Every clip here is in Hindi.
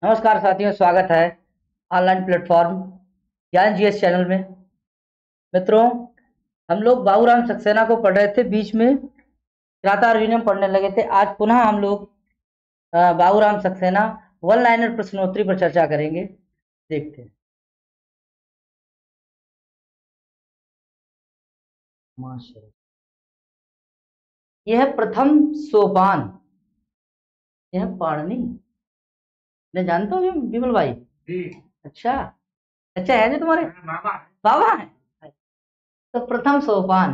नमस्कार साथियों, स्वागत है ऑनलाइन प्लेटफॉर्म ज्ञान जीएस चैनल में। मित्रों, हम लोग बाबूराम सक्सेना को पढ़ रहे थे, बीच में त्राता अर्जुनम पढ़ने लगे थे। आज पुनः हम लोग बाबूराम सक्सेना वन लाइनर प्रश्नोत्तरी पर चर्चा करेंगे। देखते हैं। यह प्रथम सोपान, यह पाणनी मैं जानता हूँ विमल भाई जी। अच्छा है जो तुम्हारे बाबा है। तो प्रथम सोपान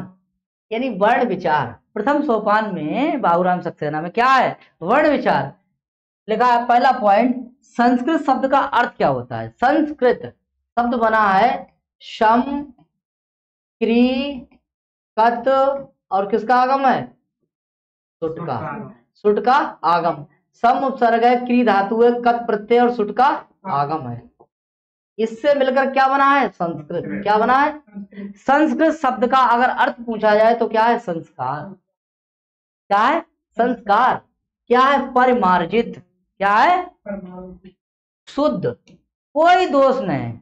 यानी वर्ण विचार। प्रथम सोपान में बाबूराम सक्सेना में क्या है? वर्ण विचार लिखा है। पहला पॉइंट, संस्कृत शब्द का अर्थ क्या होता है? संस्कृत शब्द बना है शम, क्री, कत और किसका आगम है? सुट का। सुट का आगम। सम उपसर्ग है, क्री धातु है, कत प्रत्यय और सुट का आगम है। इससे मिलकर क्या बना है? संस्कृत। क्या बना है? संस्कृत शब्द का अगर अर्थ पूछा जाए तो क्या है? संस्कार। क्या है? संस्कार। क्या है? परिमार्जित। क्या है? शुद्ध, कोई दोष नहीं।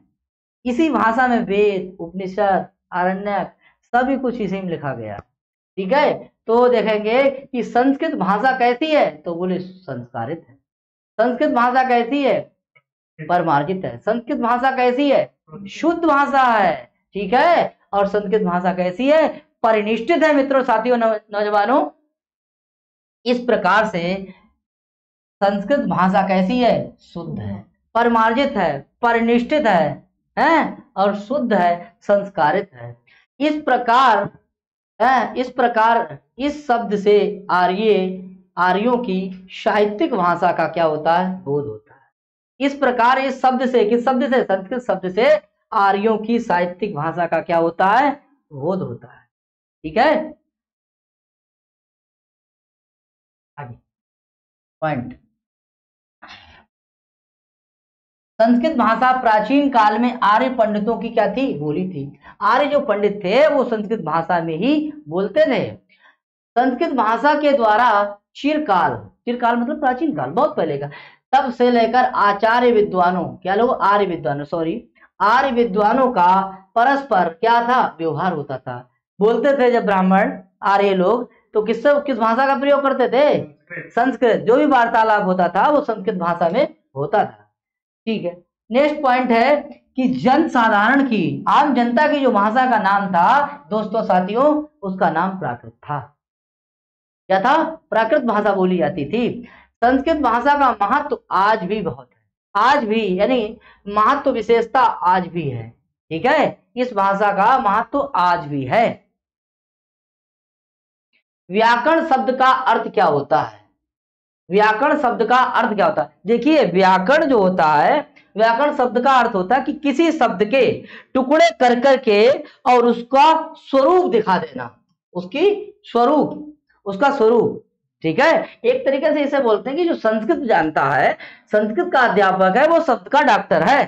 इसी भाषा में वेद, उपनिषद, आरण्यक सभी कुछ इसी में लिखा गया। ठीक है, तो देखेंगे कि संस्कृत भाषा कैसी है, तो बोले संस्कारित है। संस्कृत भाषा कैसी है? परमार्जित है। संस्कृत भाषा कैसी है? शुद्ध भाषा है। ठीक है, और संस्कृत भाषा कैसी है? परिनिष्ठित है। मित्रों, साथियों, नौजवानों, इस प्रकार से संस्कृत भाषा कैसी है? शुद्ध है, परमार्जित है, परिनिष्ठित है और शुद्ध है, संस्कारित है। इस प्रकार इस शब्द से आर्यों की साहित्यिक भाषा का क्या होता है? बोध होता है। इस प्रकार इस शब्द से, किस शब्द से? संस्कृत शब्द से आर्यों की साहित्यिक भाषा का क्या होता है? बोध होता है। ठीक है, आगे पॉइंट। संस्कृत भाषा प्राचीन काल में आर्य पंडितों की क्या थी? बोली थी। आर्य जो पंडित थे वो संस्कृत भाषा में ही बोलते थे। संस्कृत भाषा के द्वारा चिरकाल मतलब प्राचीन काल, बहुत पहले का, तब से लेकर आचार्य विद्वानों, क्या लोग? आर्य विद्वानों का परस्पर क्या था? व्यवहार होता था। बोलते थे जब ब्राह्मण आर्य लोग, तो किस भाषा का प्रयोग करते थे? संस्कृत। जो भी वार्तालाप होता था वो संस्कृत भाषा में होता था। ठीक है, नेक्स्ट पॉइंट है कि जन साधारण की, आम जनता की जो भाषा का नाम था दोस्तों, साथियों, उसका नाम प्राकृत था। क्या था? प्राकृत भाषा बोली जाती थी। संस्कृत भाषा का महत्व आज भी बहुत है। आज भी, यानी महत्व, विशेषता आज भी है। ठीक है, इस भाषा का महत्व आज भी है। व्याकरण शब्द का अर्थ क्या होता है? व्याकरण शब्द का अर्थ क्या होता है? देखिए, व्याकरण जो होता है, व्याकरण शब्द का अर्थ होता है कि किसी शब्द के टुकड़े कर करके और उसका स्वरूप दिखा देना। उसका स्वरूप। ठीक है, एक तरीके से इसे बोलते हैं कि जो संस्कृत जानता है, संस्कृत का अध्यापक है, वो शब्द का डॉक्टर है।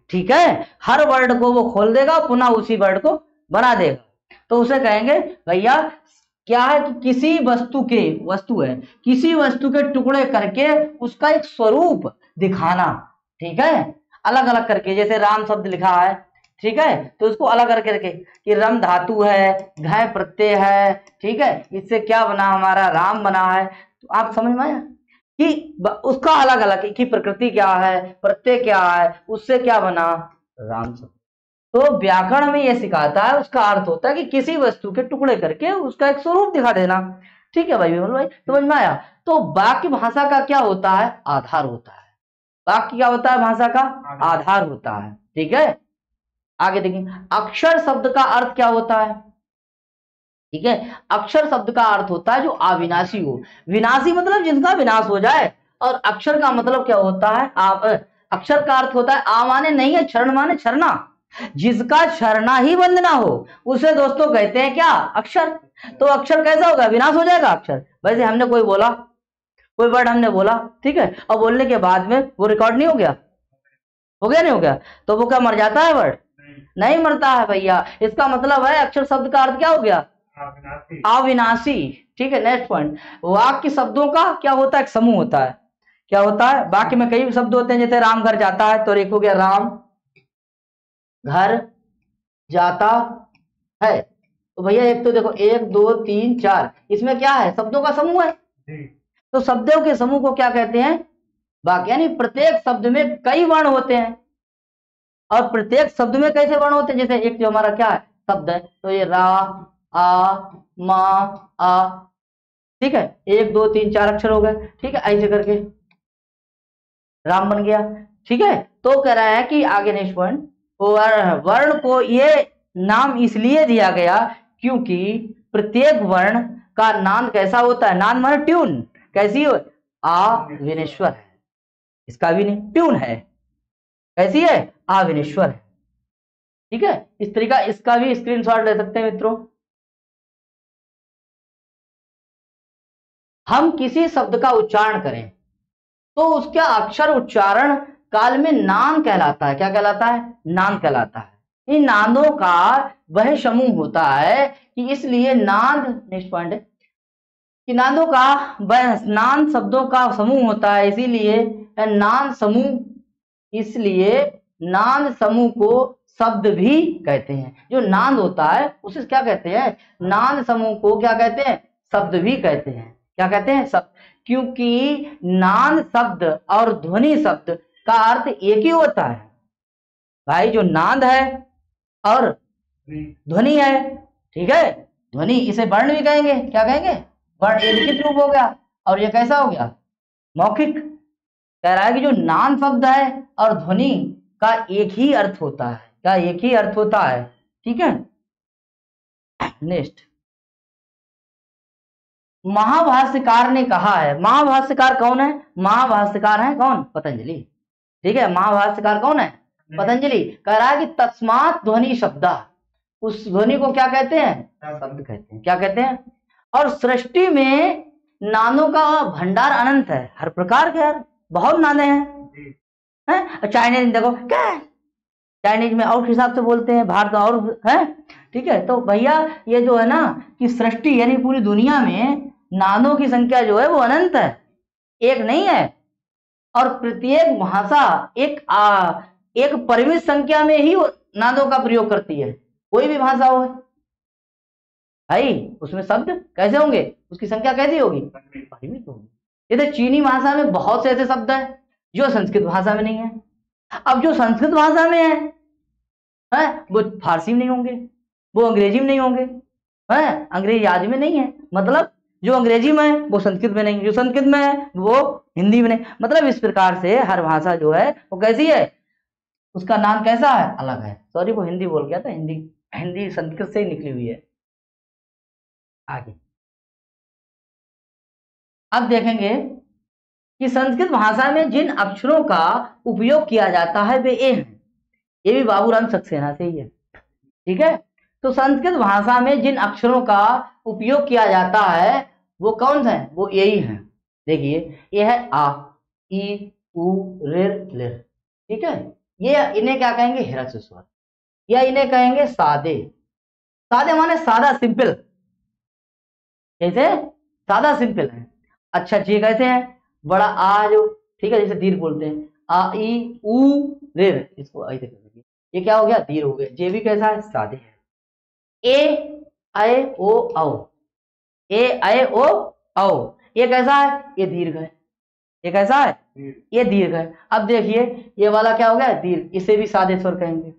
ठीक है, हर वर्ड को वो खोल देगा, पुनः उसी वर्ड को बना देगा। तो उसे कहेंगे भैया क्या है कि किसी वस्तु के टुकड़े करके उसका एक स्वरूप दिखाना। ठीक है, अलग अलग करके, जैसे राम शब्द लिखा है, ठीक है, तो उसको अलग अलग करके कि रम धातु है, घय प्रत्यय है, ठीक है, इससे क्या बना? हमारा राम बना है। तो आप समझ में आया कि उसका अलग अलग कि प्रकृति क्या है, प्रत्यय क्या है, उससे क्या बना? राम शब्द। तो व्याकरण में यह सिखाता है, उसका अर्थ होता है कि किसी वस्तु के टुकड़े करके उसका एक स्वरूप दिखा देना। ठीक है भाई, समझ में आया? तो वाक्य भाषा का क्या होता है? आधार होता है। वाक्य क्या होता है? भाषा का आधार होता है। ठीक है, आगे देखिए, अक्षर शब्द का अर्थ क्या होता है? ठीक है, अक्षर शब्द का अर्थ होता है जो अविनाशी हो। विनाशी मतलब जिसका विनाश हो जाए। और अक्षर का मतलब क्या होता है? अक्षर का अर्थ होता है आ माने नहीं है, क्षरण माने छरना। जिसका छरना ही बंद ना हो उसे दोस्तों कहते हैं क्या? अक्षर। तो अक्षर कैसा होगा? विनाश हो जाएगा अक्षर। वैसे हमने कोई वर्ड हमने बोला, ठीक है, और बोलने के बाद में वो रिकॉर्ड नहीं हो गया, नहीं हो गया, तो वो क्या मर जाता है? वर्ड नहीं मरता है भैया। इसका मतलब है अक्षर शब्द का अर्थ क्या हो गया? अविनाशी। ठीक है, नेक्स्ट पॉइंट, वाक्य शब्दों का क्या होता है? एक समूह होता है। क्या होता है, बाकी में कई शब्द होते हैं, जैसे राम घर जाता है, तो एक हो गया राम घर जाता है। तो भैया एक तो देखो 1 2 3 4, इसमें क्या है, शब्दों का समूह है। तो शब्दों के समूह को क्या कहते हैं, वाक्य। यानी प्रत्येक शब्द में कई वर्ण होते हैं, और प्रत्येक शब्द में कैसे वर्ण होते हैं, जैसे एक जो हमारा क्या है शब्द है, तो ये रा आ मा आ, ठीक है, 1 2 3 4 अक्षर हो गए, ठीक है, ऐसे करके राम बन गया। ठीक है, तो कह रहा है कि आगे नेक्स्ट पॉइंट, वर्ण को ये नाम इसलिए दिया गया क्योंकि प्रत्येक वर्ण का नाद कैसा होता है, नाद माने ट्यून, कैसी हो, आ विनेश्वर है, इसका भी नहीं ट्यून है, कैसी है, आ विनेश्वर है। ठीक है, इस तरीका इसका भी स्क्रीनशॉट ले सकते हैं मित्रों। हम किसी शब्द का उच्चारण करें तो उसका अक्षर उच्चारण काल में नाद कहलाता है। क्या कहलाता है, नाद कहलाता है। इन नादों का वह समूह होता है कि इसलिए नाद, नेक्स्ट पॉइंट है कि नादों का वह नाद शब्दों का समूह होता है, इसीलिए नाद समूह, इसलिए नाद समूह को शब्द भी कहते हैं। जो नाद होता है उसे क्या कहते हैं, नाद समूह को क्या कहते हैं, शब्द भी कहते हैं। क्या कहते हैं, शब्द, क्योंकि नाद शब्द और ध्वनि शब्द का अर्थ एक ही होता है भाई। जो नाद है और ध्वनि है, ठीक है, ध्वनि इसे वर्ण भी कहेंगे, क्या कहेंगे, वर्ण, ये लिखित रूप हो गया, और ये कैसा हो गया, मौखिक। कह रहा है कि जो नाद शब्द है और ध्वनि का एक ही अर्थ होता है, क्या एक ही अर्थ होता है। ठीक है, नेक्स्ट, महाभाष्यकार ने कहा है, महाभाष्यकार कौन है, महाभाष्यकार है कौन, पतंजलि। ठीक है, महाभाष्यकार कौन है, पतंजलि। कह रहा है कि तस्मात् ध्वनि शब्दा, उस ध्वनि को क्या कहते हैं, शब्द कहते हैं। क्या कहते हैं, और सृष्टि में नादों का भंडार अनंत है, हर प्रकार के, यार बहुत नादे हैं। चाइनीज देखो क्या है, चाइनीज में और हिसाब से बोलते हैं, भारत में और है। ठीक है, तो भैया ये जो है ना कि सृष्टि यानी पूरी दुनिया में नादों की संख्या जो है वो अनंत है, एक नहीं है। और प्रत्येक भाषा एक परिमित संख्या में ही नादों का प्रयोग करती है, कोई भी भाषा हो भाई, उसमें शब्द कैसे होंगे, उसकी संख्या कैसी होगी, परिमित होगी। जैसे चीनी भाषा में बहुत से ऐसे शब्द हैं जो संस्कृत भाषा में नहीं है। अब जो संस्कृत भाषा में है वो फारसी में नहीं होंगे, वो अंग्रेजी में नहीं होंगे, है अंग्रेजी आदि में नहीं है, मतलब जो अंग्रेजी में है वो संस्कृत में नहीं, जो संस्कृत में है वो हिंदी में नहीं। मतलब इस प्रकार से हर भाषा जो है वो कैसी है, उसका नाम कैसा है, अलग है। सॉरी वो हिंदी बोल गया था, हिंदी संस्कृत से ही निकली हुई है। आगे अब देखेंगे कि संस्कृत भाषा में जिन अक्षरों का उपयोग किया जाता है वे ये हैं, ये भी बाबूराम सक्सेना से ही है। ठीक है, तो संस्कृत भाषा में जिन अक्षरों का उपयोग किया जाता है वो कौन से हैं, वो यही हैं। देखिए ये है आ ई उ ऋ लिर। ठीक है, ये इन्हें क्या कहेंगे, ह्रस्व स्वर, या इन्हें कहेंगे सादे। सादे माने सादा, सिंपल, जैसे सादा सिंपल है। अच्छा जी, कैसे हैं, बड़ा आ जो, ठीक है, जैसे दीर्घ बोलते हैं, आ ई उ ऋ, इसको ऐसे करेंगे, ये क्या हो गया, दीर्घ हो गया। जे भी कैसा है, सादे है। ए ऐ ओ औ, ए ऐ ओ औ, ये कैसा है, ये दीर्घ है। ये कैसा है, ये दीर्घ है। अब देखिए ये वाला क्या हो गया, दीर्घ, इसे भी सादे स्वर कहेंगे।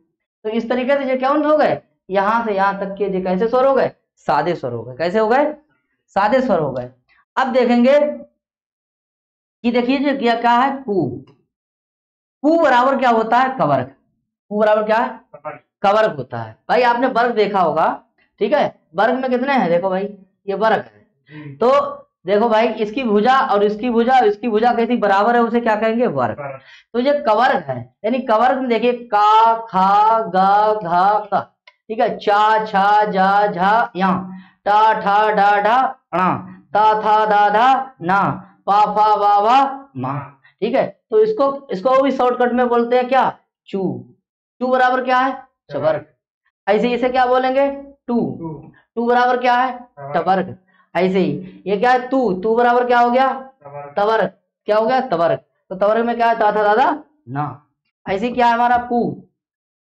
तो इस तरीके से ये क्या हो गए, यहां से यहां तक के जो कैसे स्वर हो गए, सादे स्वर हो गए। कैसे हो गए, सादे स्वर हो गए। अब देखेंगे कि देखिए जो क्या है, पू, पू बराबर क्या होता है, कवर्ग। पू बराबर क्या है, कवर्ग होता है। भाई आपने वर्ग देखा होगा, ठीक है, वर्ग में कितने हैं, देखो भाई ये वर्ग है, तो देखो भाई इसकी भुजा और इसकी भुजा और इसकी भुजा कैसी बराबर है, उसे क्या कहेंगे, वर्ग। तो ये कवर्ग है, यानी कवर्ग में देखिए का खा गा घा का, ठीक है, चा छा जा झा या, टा ठा डा ढा णा, ता था दा धा ना, पा फा वा वा मा। ठीक है, तो इसको भी शॉर्टकट में बोलते हैं क्या, चू। चू बराबर क्या है, चवर्ग। ऐसे इसे क्या बोलेंगे, टू। टू बराबर क्या है, टवर्ग। ऐसे ही ये क्या है, तू बराबर क्या हो गया, तवर्ग। क्या हो गया तवर्ग। तो तवर्ग में क्या था दादा ना। ऐसे क्या है हमारा पू,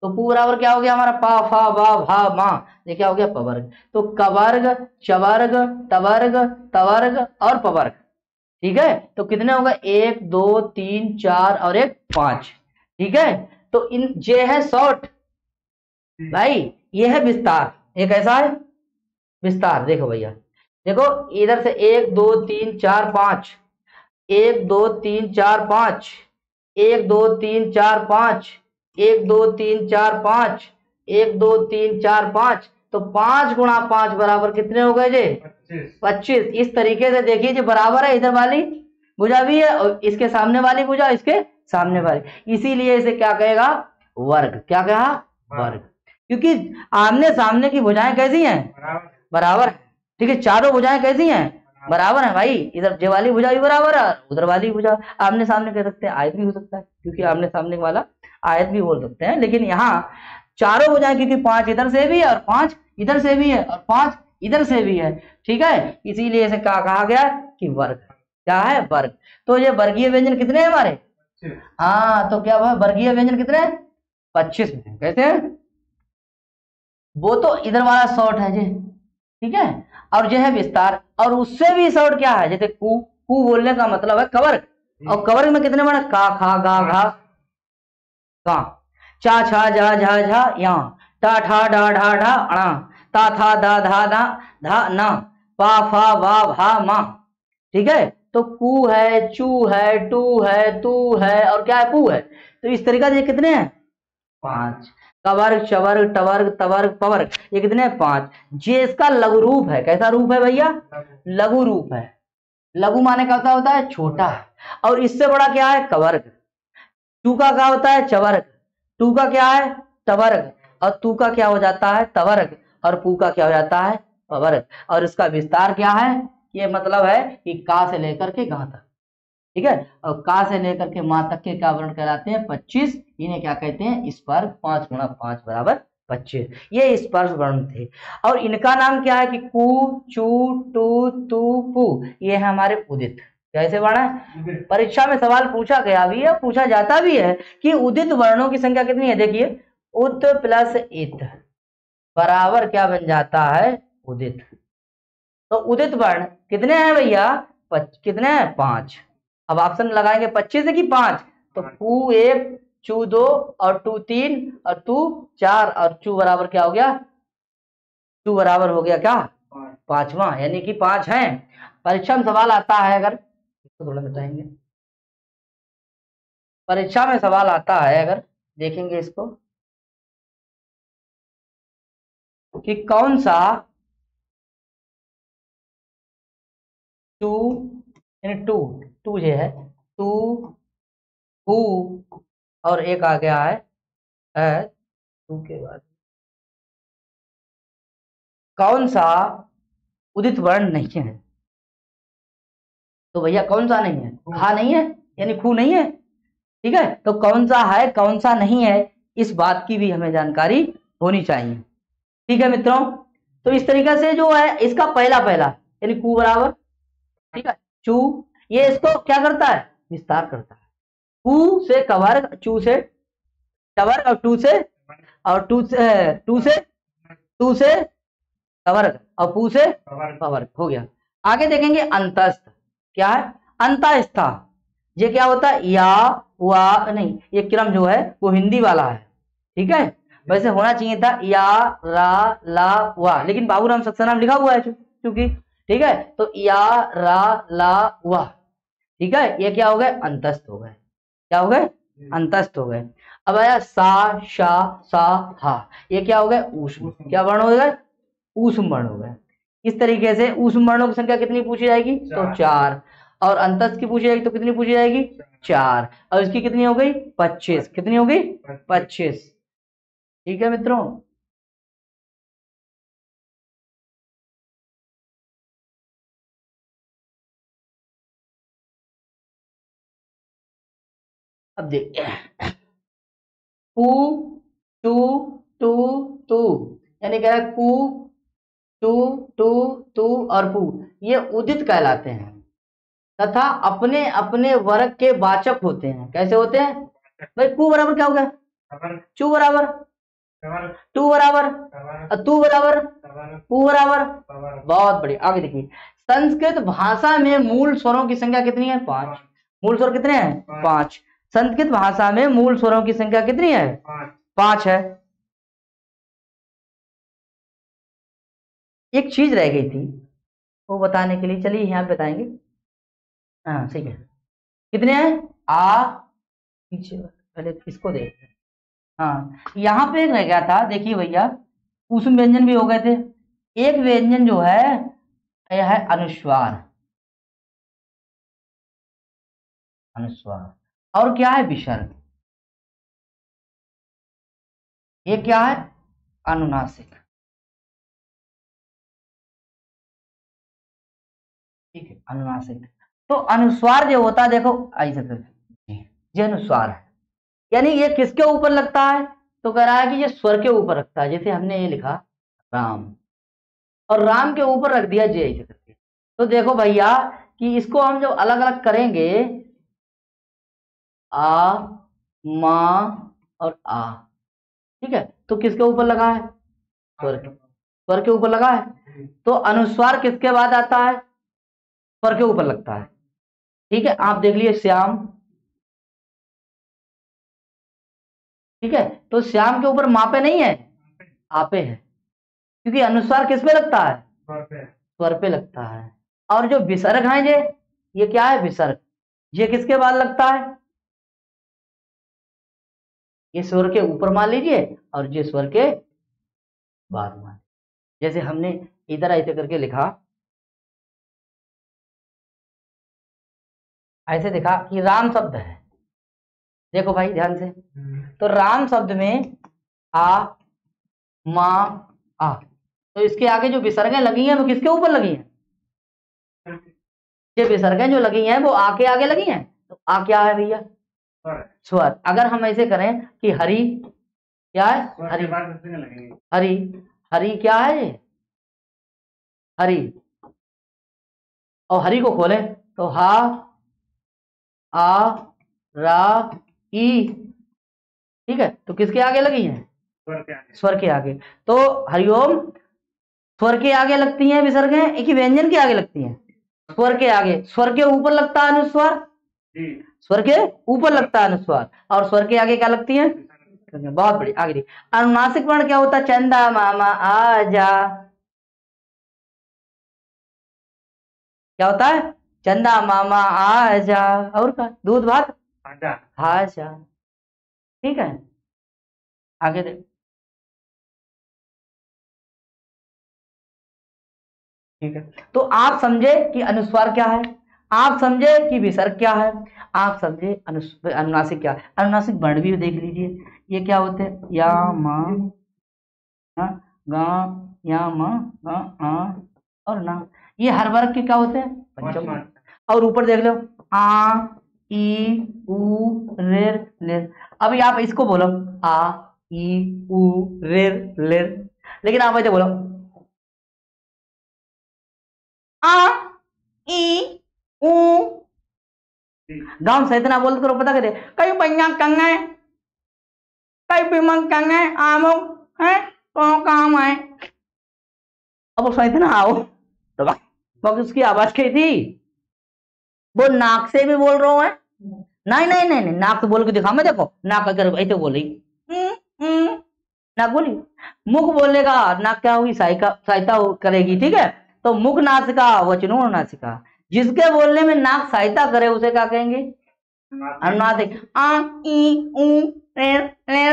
तो पू बराबर क्या हो गया हमारा पा फा बा भा मा, ये क्या हो गया पवर्ग। तो कवर्ग चवर्ग तवर्ग तवर्ग और पवर्ग। ठीक है, तो कितने होगा 1 2 3 4 और 1 5। ठीक है, तो इन ये है शॉर्ट भाई, ये है विस्तार। ये कैसा है विस्तार, देखो भैया देखो इधर से 1 2 3 4 5, 1 2 3 4 5, 1 2 3 4 5, 1 2 3 4 5, 1 2 3 4 5, तो 5 गुणा 5 बराबर कितने हो गए जी 25। इस तरीके से देखिए जो बराबर है, इधर वाली भुजा भी है और इसके सामने वाली भुजा इसके सामने वाली, इसीलिए इसे क्या कहेगा वर्ग। क्या कहा वर्ग, क्योंकि आमने सामने की भुजाएं कैसी हैं बराबर है। ठीक है, चारों भुजाएं कैसी हैं बराबर है भाई, इधर जे वाली भुजा भी बराबर है, उधर वाली भुजा आमने सामने कह सकते हैं, आयत भी हो सकता है क्योंकि आमने सामने वाला आयत भी बोल सकते हैं। लेकिन यहाँ चारों भुजाएं क्योंकि 5 इधर से भी है और 5 इधर से भी है और 5 इधर से भी है, ठीक है, इसीलिए इसे क्या कहा गया कि वर्ग। क्या है वर्ग। तो ये वर्गीय व्यंजन कितने हैं हमारे, हाँ तो क्या हुआ वर्गीय व्यंजन कितने हैं 25 में। कैसे हैं, वो तो इधर वाला शॉर्ट है जी, ठीक है, और जो है विस्तार, और उससे भी शॉर्ट क्या है, जैसे कु, कु बोलने का मतलब है कवर्ग, और कवर्ग में कितने बने का खा गा घा का, चा छा जा झा झा या, टा ठा डा ढा ढा अणा, ता था दा धा धा धा ना, पा फा वा भा मा। ठीक है, तो कु है चू है टू है तू है और क्या है पू है। तो इस तरीका से कितने हैं 5, कवर्ग चवर्ग टवर्ग तवर्ग पवर्ग, ये कितने हैं 5। ये इसका लघु रूप है। कैसा रूप है भैया लघु रूप है। लघु माने का होता है छोटा, और इससे बड़ा क्या है कवर्ग। टू का क्या होता है चवर्ग, टू का क्या है तवर्ग, और तू का क्या हो जाता है तवर्ग, और पू का क्या हो जाता है पवर्ग। और इसका विस्तार क्या है, ये मतलब है कि का से लेकर के गा तक, ठीक है, और का से लेकर के मां तक के क्या वर्ण कहलाते हैं 25। इन्हें क्या कहते हैं स्पर्श। 5 गुणा 5 बराबर 25, ये स्पर्श वर्ण थे। और इनका नाम क्या है कि कु चू टू तू पू, ये है हमारे उदित। कैसे वर्ण है, परीक्षा में सवाल पूछा गया भी है, पूछा जाता भी है कि उदित वर्णों की संख्या कितनी है। देखिए उत प्लस इत बराबर क्या बन जाता है उदित। तो उदित वर्ण कितने हैं भैया कितने हैं 5। अब ऑप्शन लगाएंगे 25 की 5, तो पू 1 चू 2 और टू 3 और तू 4 और चू बराबर क्या हो गया, चू बराबर हो गया क्या 5वां, यानी कि 5 हैं। परीक्षा में सवाल आता है, अगर इसको थोड़ा मिटाएंगे, परीक्षा में सवाल आता है अगर देखेंगे इसको कि कौन सा टू यानी टू टू जो है टू हु और एक आ गया है टू के बाद कौन सा उदित वर्ण नहीं है। तो भैया कौन सा नहीं है, खा नहीं है यानी खू नहीं है, ठीक है, तो कौन सा है कौन सा नहीं है, इस बात की भी हमें जानकारी होनी चाहिए। ठीक है मित्रों, तो इस तरीके से जो है इसका पहला पहला यानी कू बराबर, ठीक है, चू, ये इसको क्या करता है विस्तार करता है। कू से कवर्ग, चू से टवर्ग, और टू से कवर्ग और पू से पवर्ग हो गया। आगे देखेंगे अंतस्थ, क्या है अंतस्था, ये क्या होता है या वा नहीं, ये क्रम जो है वो हिंदी वाला है, ठीक है, वैसे होना चाहिए था या रा ला वा, लेकिन बाबूराम सक्सेना लिखा हुआ है क्योंकि, ठीक है, तो या रा ला वा, ठीक है, ये क्या हो गए अंतस्थ हो गए। क्या हो गए अंतस्थ हो गए। अब आया सा शा सा हा, ये क्या हो गए ऊष्म, क्या वर्ण हो गए ऊष्म वर्ण हो गए। इस तरीके से ऊष्म वर्णों की संख्या कितनी पूछी जाएगी तो 4, और अंतस्थ की पूछी जाएगी तो कितनी पूछी जाएगी 4, और इसकी कितनी हो गई 25, कितनी हो गई 25। ठीक है मित्रों, अब देखिए कु टू टू टू, यानी कह रहा है कु टू टू टू और पू, ये उदित कहलाते हैं। तथा अपने अपने वर्ग के वाचक होते हैं। कैसे होते हैं भाई? कु बराबर क्या हो गया? चू बराबर, टू बराबर, तू बराबर, पू बराबर। बहुत बढ़िया। आगे देखिए, संस्कृत भाषा में मूल स्वरों की संख्या कितनी है? 5। मूल स्वर कितने हैं? 5। संस्कृत भाषा में मूल स्वरों की संख्या कितनी है? 5 है। एक चीज रह गई थी वो बताने के लिए, चलिए यहाँ बताएंगे। हाँ ठीक है। कितने हैं? आ, पीछे पहले इसको देखते हैं। हाँ, यहाँ पे रह गया था, देखिए भैया, कुसुम व्यंजन भी हो गए थे। एक व्यंजन जो है यह है अनुस्वार। अनुस्वार और क्या है? विसर्ग। ये क्या है? अनुनासिक। ठीक है, अनुनासिक। तो अनुस्वार जो होता है, देखो ऐसे करके ये अनुस्वार है, यानी ये किसके ऊपर लगता है? तो कह रहा है कि ये स्वर के ऊपर लगता है। जैसे हमने ये लिखा राम, और राम के ऊपर रख दिया जे ऐसे करके। तो देखो भैया कि इसको हम जो अलग अलग करेंगे, आ, मा और आ, ठीक है, तो किसके ऊपर लगा है? स्वर के, स्वर के ऊपर लगा है। तो अनुस्वार किसके बाद आता है? स्वर के ऊपर लगता है। ठीक है, आप देख लिए श्याम, ठीक है, तो श्याम के ऊपर मापे नहीं है, आपे है, क्योंकि अनुस्वार किस पे लगता है? स्वर पे लगता है। और जो विसर्ग है ये क्या है? विसर्ग। ये किसके बाद लगता है? ये स्वर के ऊपर मान लीजिए और ये स्वर के बाद मान। जैसे हमने इधर ऐसे करके लिखा, ऐसे देखा कि राम शब्द है, देखो भाई ध्यान से, तो राम शब्द में आ, मा, आ, तो इसके आगे जो विसर्गें लगी हैं वो किसके ऊपर लगी हैं? ये विसर्गें जो लगी हैं वो आ के आगे लगी हैं। तो आ क्या है भैया? स्वर। अगर हम ऐसे करें कि हरि, क्या है? हरि, हरि, हरि क्या है ये? हरि। और हरि को खोलें तो हा, आ, रा, ई, ठीक है, तो किसके आगे लगी हैं? स्वर के आगे। तो हरिओम स्वर के आगे लगती हैं विसर्गें, एक ही व्यंजन के आगे लगती हैं? स्वर के आगे। स्वर के ऊपर लगता है अनुस्वार, स्वर के ऊपर लगता है अनुस्वार, और स्वर के आगे क्या लगती है? बहुत बढ़िया। आगे अनुनासिक वर्ण क्या होता है? चंदा मामा आजा, क्या होता है? चंदा मामा आजा, और क्या? दूध भात आजा। ठीक है, आगे देख। ठीक है, तो आप समझे कि अनुस्वार क्या है, आप समझे कि विसर्ग क्या है, आप समझे अनुनासिक क्या है। अनुनासिक वर्ण भी देख लीजिए, ये क्या होते हैं? या मा, गा, या मा, गा, आ और ना। ये हर वर्ग के क्या होते हैं? पंचम। और ऊपर देख लो, आ, ई, उ, रेर, लेर। अभी आप इसको बोलो आ, ई, उ, रेर, लेर, लेकिन आप ऐसे बोलो आ, ई, उ। गांव से इतना बोलते करो, पता करे कई पैया कंगे, कई पिमक कंगे, आमो है तो काम है। अब उसमें इतना आओ तो उसकी आवाज क्या थी? वो नाक से भी बोल रहा है। नहीं नहीं नहीं नहीं, नाक से बोल के दिखा, मैं देखो नाक अगर ऐसे बोली, नाक बोली, मुख बोलने का, नाक क्या होगी? सहायता करेगी, ठीक है। तो मुख नासिका, वचनो नासिका, जिसके बोलने में नाक सहायता करे उसे क्या कहेंगे? अनुनासिक। आ, ई, उ, रे, रे,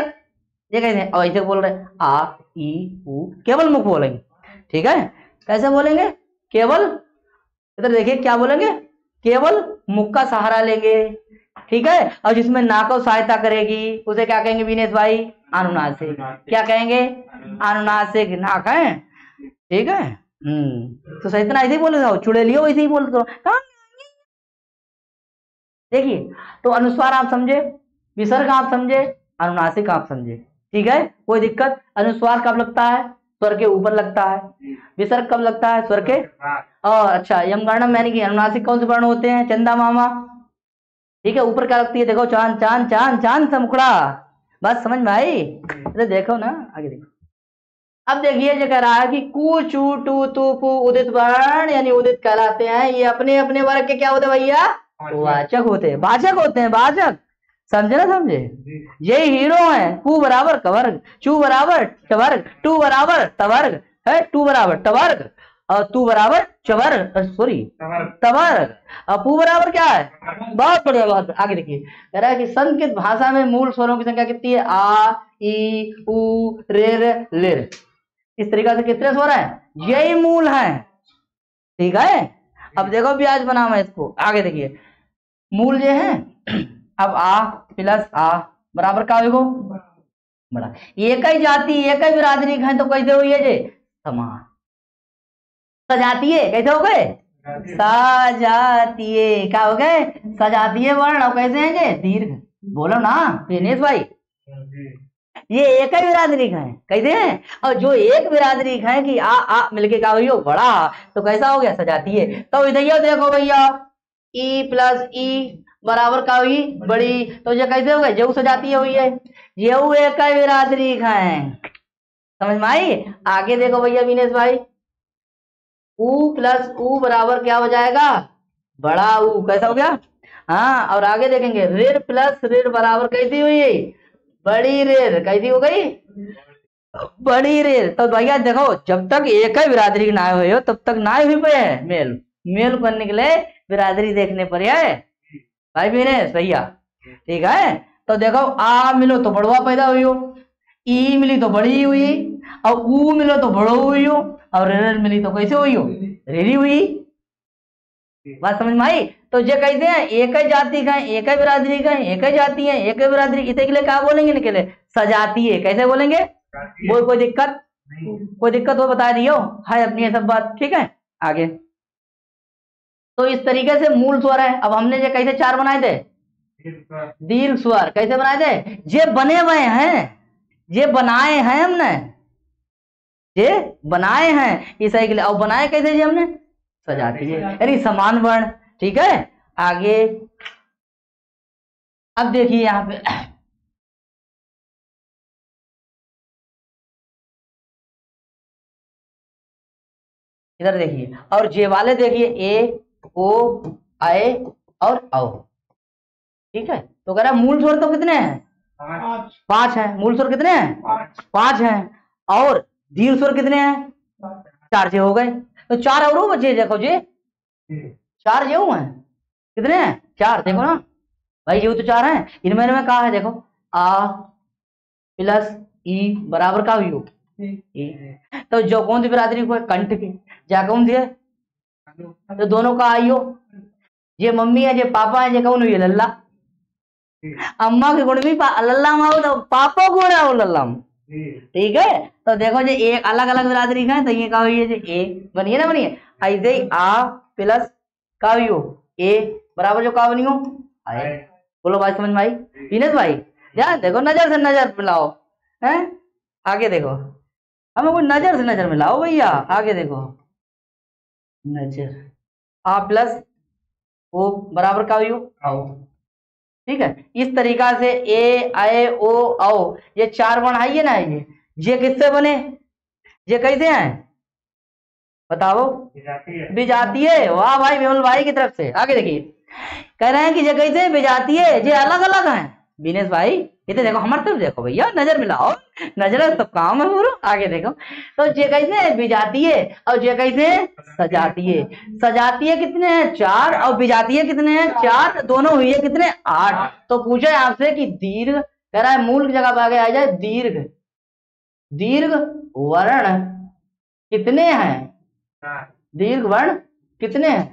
ये कैसे? और ऐसे बोल रहे आ, ई, उ, केवल मुख बोलेंगे, ठीक है। कैसे बोलेंगे? केवल, इधर देखिए क्या बोलेंगे? केवल मुख का सहारा लेंगे, ठीक है। और जिसमें नाक को सहायता करेगी उसे क्या कहेंगे विनेश भाई? अनुनासिक। क्या कहेंगे? अनुनासिक। नाक है, ठीक है। तो सही इतना ऐसे ही बोले रहो, चुड़ैलियो वैसे ही बोलते रहो। देखिए, तो अनुस्वार आप समझे, विसर्ग आप समझे, अनुनासिक आप समझे, ठीक है। कोई दिक्कत? अनुस्वार कब लगता है? स्वर के ऊपर लगता है, विसर्ग कब लगता है? स्वर के और अच्छा यम वर्णम यानी कि अनुनासिक कौन से वर्ण होते हैं? चंदा मामा। ठीक है, ऊपर क्या लगती है? देखो चांद चांद चांद चांद सा मुखड़ा। बात समझ में आई? अरे देखो ना आगे देखो। अब देखिए जो कह रहा है कि कु चू टू तू पू उदित वर्ण यानी उदित कहलाते हैं। ये अपने अपने वर्ग के क्या होते हैं भैया? वाचक होते हैं, वाचक होते हैं, वाचक। समझे ना? समझे? ये हीरो है। कु बराबर कवर्ग, चू बराबर टवर्ग, टू बराबर तवर्ग है, टू बराबर टवर्ग और तू बराबर चवर्ग, सॉरी तवर्ग। और पू बराबर क्या है? बहुत बढ़िया, बहुत आगे देखिए कह रहा है कि संस्कृत भाषा में मूल स्वरों की संख्या कितनी है? आ, ई, उ, रे, लिर। इस तरीका से कितने स्वर हैं? यही मूल है। ठीक है, अब देखो ब्याज बना मैं इसको। आगे देखिए मूल ये है। अब आ प्लस आ बराबर का होगा बड़ा। एक ही जाति एक ही बिरादरी है तो कैसे हुई है जे? समान। सजातीय कैसे हो गए? सजातीय क्या हो गए? सजातीय वर्ण। और कैसे हैं जे? दीर्घ। बोलो ना दिनेश भाई, ये एक ही बिरादरी का है। कैसे हैं? और जो एक बिरादरी का है कि आ मिलके क्या हुई हो? बड़ा। तो कैसा हो गया? सजातीय। तो इधर देखो भैया ई प्लस ई बराबर का हुई बड़ी। तो ये कैसे हो गए? जो सजातीय हुई है, ये एक ही बिरादरी का है। समझ में आई? आगे देखो भैया विनेश भाई, ऊ प्लस ऊ बराबर क्या हो जाएगा? बड़ा ऊ। कैसा हो गया? हाँ, और आगे देखेंगे रेर प्लस रेर बराबर कैसी हुई? बड़ी रेर। कैसी हो गई? बड़ी रेर। तो भैया देखो जब तक एक ही बिरादरी ना हुई हो तब तक ना हुई पे है मेल। मेल करने के लिए बिरादरी देखने पर है भाई विनेश भैया। ठीक है, तो देखो आ मिलो तो बड़वा पैदा हुई हो, ई मिली तो बड़ी हुई, और ऊ मिलो तो बड़ो हुई हो, और रेर मिली तो कैसे हुई हो? रेरी हुई। बात समझ में आई? तो ये कैसे हैं? एक ही जाति का है, एक ही बिरादरी का है, एक ही जाति है, एक ही बिरादरी। इसे के लिए क्या बोलेंगे? इनके लिए सजातीय। कैसे बोलेंगे? वो कोई दिक्कत? कोई दिक्कत हो बता दियो है अपनी ये सब बात। ठीक है, आगे तो इस तरीके से मूल स्वर है। अब हमने ये कैसे चार बनाए थे? दीर्घ स्वर। कैसे बनाए थे? ये बने हुए हैं, ये बनाए हैं हमने, ये बनाए हैं इसे के लिए। और बनाए कैसे? ये हमने सजातीय यानी समान वर्ण। ठीक है, आगे अब देखिए यहाँ पे इधर देखिए, और जे वाले देखिए ए ओ आए और औ। ठीक है, तो कह रहा मूल स्वर तो कितने हैं? 5 हैं। मूल स्वर कितने हैं? 5 हैं। और दीर्घ स्वर कितने हैं? 4 जे हो गए। तो 4 और बचे देखो जे 4 जे हैं। कितने हैं? 4। देखो ना भाई, ये तो 4 हैं। इनमें कहा है देखो आ प्लस ई बराबर का हुई हो ई। तो जो कौन सी बिरादरी को? कंठ की। जा कौन सी है? तो दोनों का आई हो। ये मम्मी है, ये पापा है, ये कौन हुई? लल्ला। अम्मा के गुण भी लल्ला माओ तो पापा गुण है वो लल्ला। ठीक है, तो देखो ये एक अलग अलग बिरादरी का है तो ये का हुई है? जो ए बनिए ना बनिए ऐसे ही आ प्लस का हुई हो ए बराबर जो का बनी हो आए। बोलो भाई समझ में आई? विनेश भाई ध्यान देखो, नजर से नजर मिलाओ है। आगे देखो, हमें कोई नजर से नजर मिलाओ भैया। आगे देखो नजर आ प्लस ओ बराबर का हुई हो आओ। ठीक है, इस तरीका से ए आए ओ औ ये 4 वर्ण आइए ना। ये किससे बने? ये कैसे हैं बताओ? विजातीय। वाह भाई मेहुल भाई की तरफ से। आगे देखिए कह रहे हैं कि ये कैसे विजातीय? ये अलग अलग हैं विनेश भाई। ये तो देखो हमारे तरफ देखो भैया, नजर मिलाओ, नजर सब काम है पूरा। आगे देखो तो ये कैसे विजातीय और ये कैसे सजातीय। सजातीय कितने हैं? 4। और विजातीय कितने हैं? 4। दोनों हुई है कितने? 8। तो पूछे आपसे कि दीर्घ, कह रहा है मूल की जगह पर आगे आ जाए दीर्घ। दीर्घ वर्ण कितने हैं? दीर्घ वर्ण कितने हैं?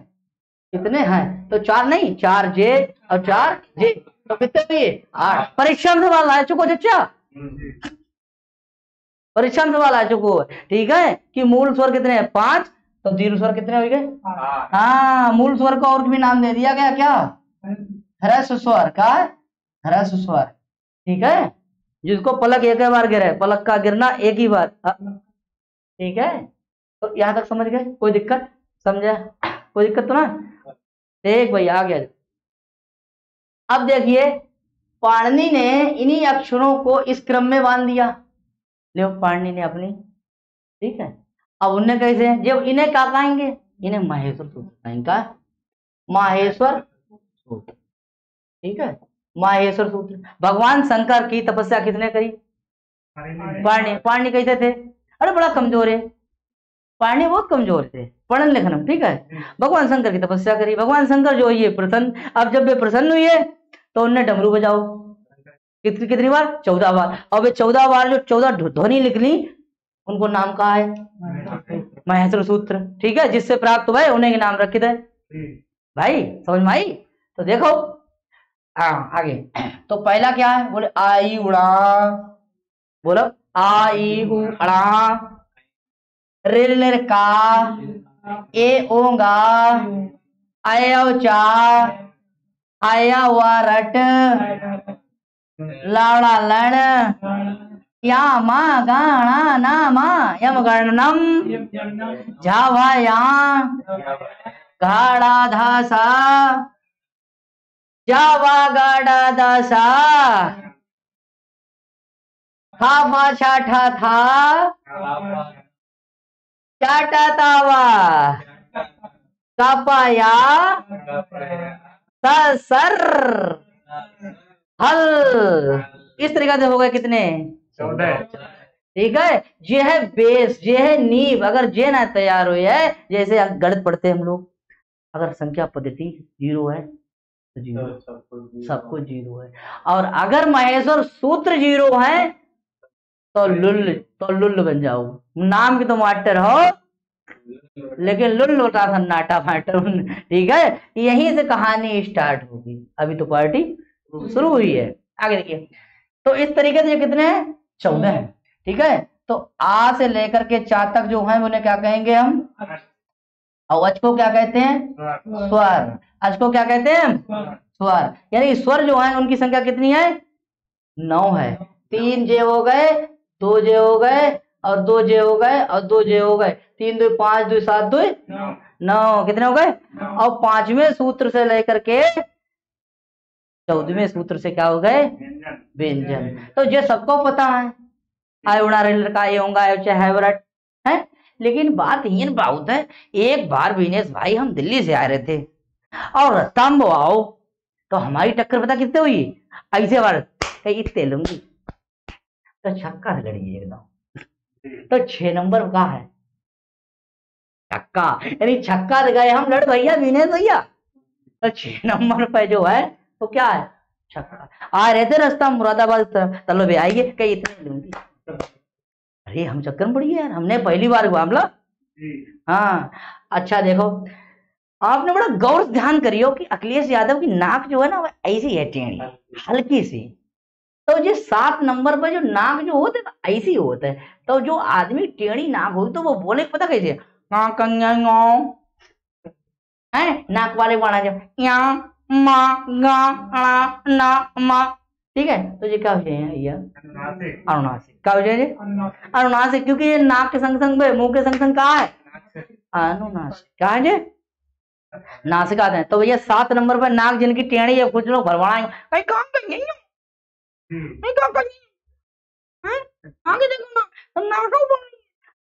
कितने हैं? तो 4 नहीं, 4 जे और 4 जे। तो कितने हुए? 8। परीक्षा में सवाल आ चुको चचा, परीक्षा में सवाल आ चुको। ठीक है कि मूल स्वर कितने हैं? 5। तो दीर्घ स्वर कितने हो गए? हाँ, मूल स्वर को और भी नाम दे दिया गया क्या? ह्रस्व स्वर का ह्रस्व स्वर। ठीक है, जिसको पलक एक ही बार गिरे, पलक का गिरना एक ही बार। ठीक है, तो यहां तक समझ गए? कोई दिक्कत? समझा? कोई दिक्कत तो ना? देख भैया आ गया। अब देखिए पाणिनि ने इन्हीं अक्षरों को इस क्रम में बांध दिया। ले पाणिनि ने अपनी, ठीक है। अब उन्हें कैसे, जब इन्हें क्या कहेंगे, इन्हें माहेश्वर सूत्र कहेंगे। माहेश्वर सूत्र, ठीक है, माहेश्वर सूत्र। भगवान शंकर की तपस्या किसने करी? पाणिनि। पाणिनि कैसे थे? अरे बड़ा कमजोर है, पाणिनि बहुत कमजोर थे पढ़न लिखन में, ठीक है। भगवान शंकर की तपस्या करी, भगवान शंकर जो ये प्रसन्न, अब जब वे प्रसन्न हुए तो उन्हें डमरू बजाओ। कितनी बार? 14 बार। और वे 14 बार जो 14 ध्वनि निकली उनको नाम कहा है महेश्वर सूत्र, ठीक है। जिससे प्राप्त हुआ है उन्हें नाम रखे थे। भाई समझ में आई? तो देखो आगे। तो पहला क्या है? बोले आई उड़ा, बोलो आई उड़ा, रे का, ए ओंगा, आया चा, आया वारट, लाड़ा लण, या मा गाणा ना मा यम गणनम, झावाया, गाड़ा धासा, जावा गाड़ा दासा, खामा छाठा था, चाटा तावा, कापाया, सर, हल। इस तरीके से हो गए कितने? 14, ठीक है। ये है बेस, ये है नींव। अगर ये ना तैयार हुई है, जैसे गणित पढ़ते हैं हम लोग, अगर संख्या पद्धति 0 है तो 0, सब कुछ 0 है। और अगर महेश्वर सूत्र 0 है तो लुल्ल बन जाओ। नाम की तो मास्टर हो लेकिन लुल्ल होता सन्नाटा फाटर, ठीक है। यहीं से कहानी स्टार्ट होगी, अभी तो पार्टी शुरू हुई है। आगे देखिए, तो इस तरीके से कितने हैं? 14 है, ठीक है। तो आ से लेकर के चा तक जो है उन्हें क्या कहेंगे हम? और अच को क्या कहते हैं? स्वर। अच को क्या कहते हैं? स्वर। यानी स्वर जो है उनकी संख्या कितनी है? 9 है। 3 जे हो गए, 2 जे हो गए, और 2 जे हो गए, और 2 जे हो गए। 3 2 5 2 7 2 9, कितने हो गए? और 5वें सूत्र से लेकर के 14वें सूत्र से क्या हो गए? व्यंजन। तो ये सबको पता है, आय उड़ा रेलर का, ये होगा है। लेकिन बात ये बहुत है, एक बार विनेश भाई हम दिल्ली से आ रहे थे और रास्ता में आओ तो हमारी टक्कर पता कितने हुई? ऐसे बार इतने लूंगी तो छक्का से लड़ी एकदम। तो 6 नंबर का है छक्का, यानी छक्का से गए हम लड़ भैया विनेश भैया। तो 6 नंबर पे जो है तो क्या है? छक्का। आ रहे थे रास्ता मुरादाबाद तरफ, चलो भैया आइए, कहीं इतने लूंगी। अरे हम चक्कर में पड़ी यार, हमने पहली बार मामला। हाँ अच्छा देखो, आपने बड़ा गौर से ध्यान करियो कि अखिलेश यादव की नाक जो है ना वह ऐसी है, टेढ़ी हल्की सी। तो ये 7 नंबर पर जो नाक जो होते ना ऐसी होते है। तो जो आदमी टेढ़ी नाक हो तो वो बोले पता कैसे? है नाक वाले बाणा जो मा गा ना मा, ठीक है। तो ये क्या विषय है भैया? अनुनासिक। क्या विषय है? अनुनासिक, क्योंकि ये नाक के संग संग में मुंह के संग संग कहा है? अनुनासिक। क्या है ये? नासिका है। तो भैया 7 नंबर पर नाक जिनकी टेढ़ी है, कुछ लोग भरवाएंगे भाई काम करेंगे नहीं, काम करेंगे आगे देखो ना नाक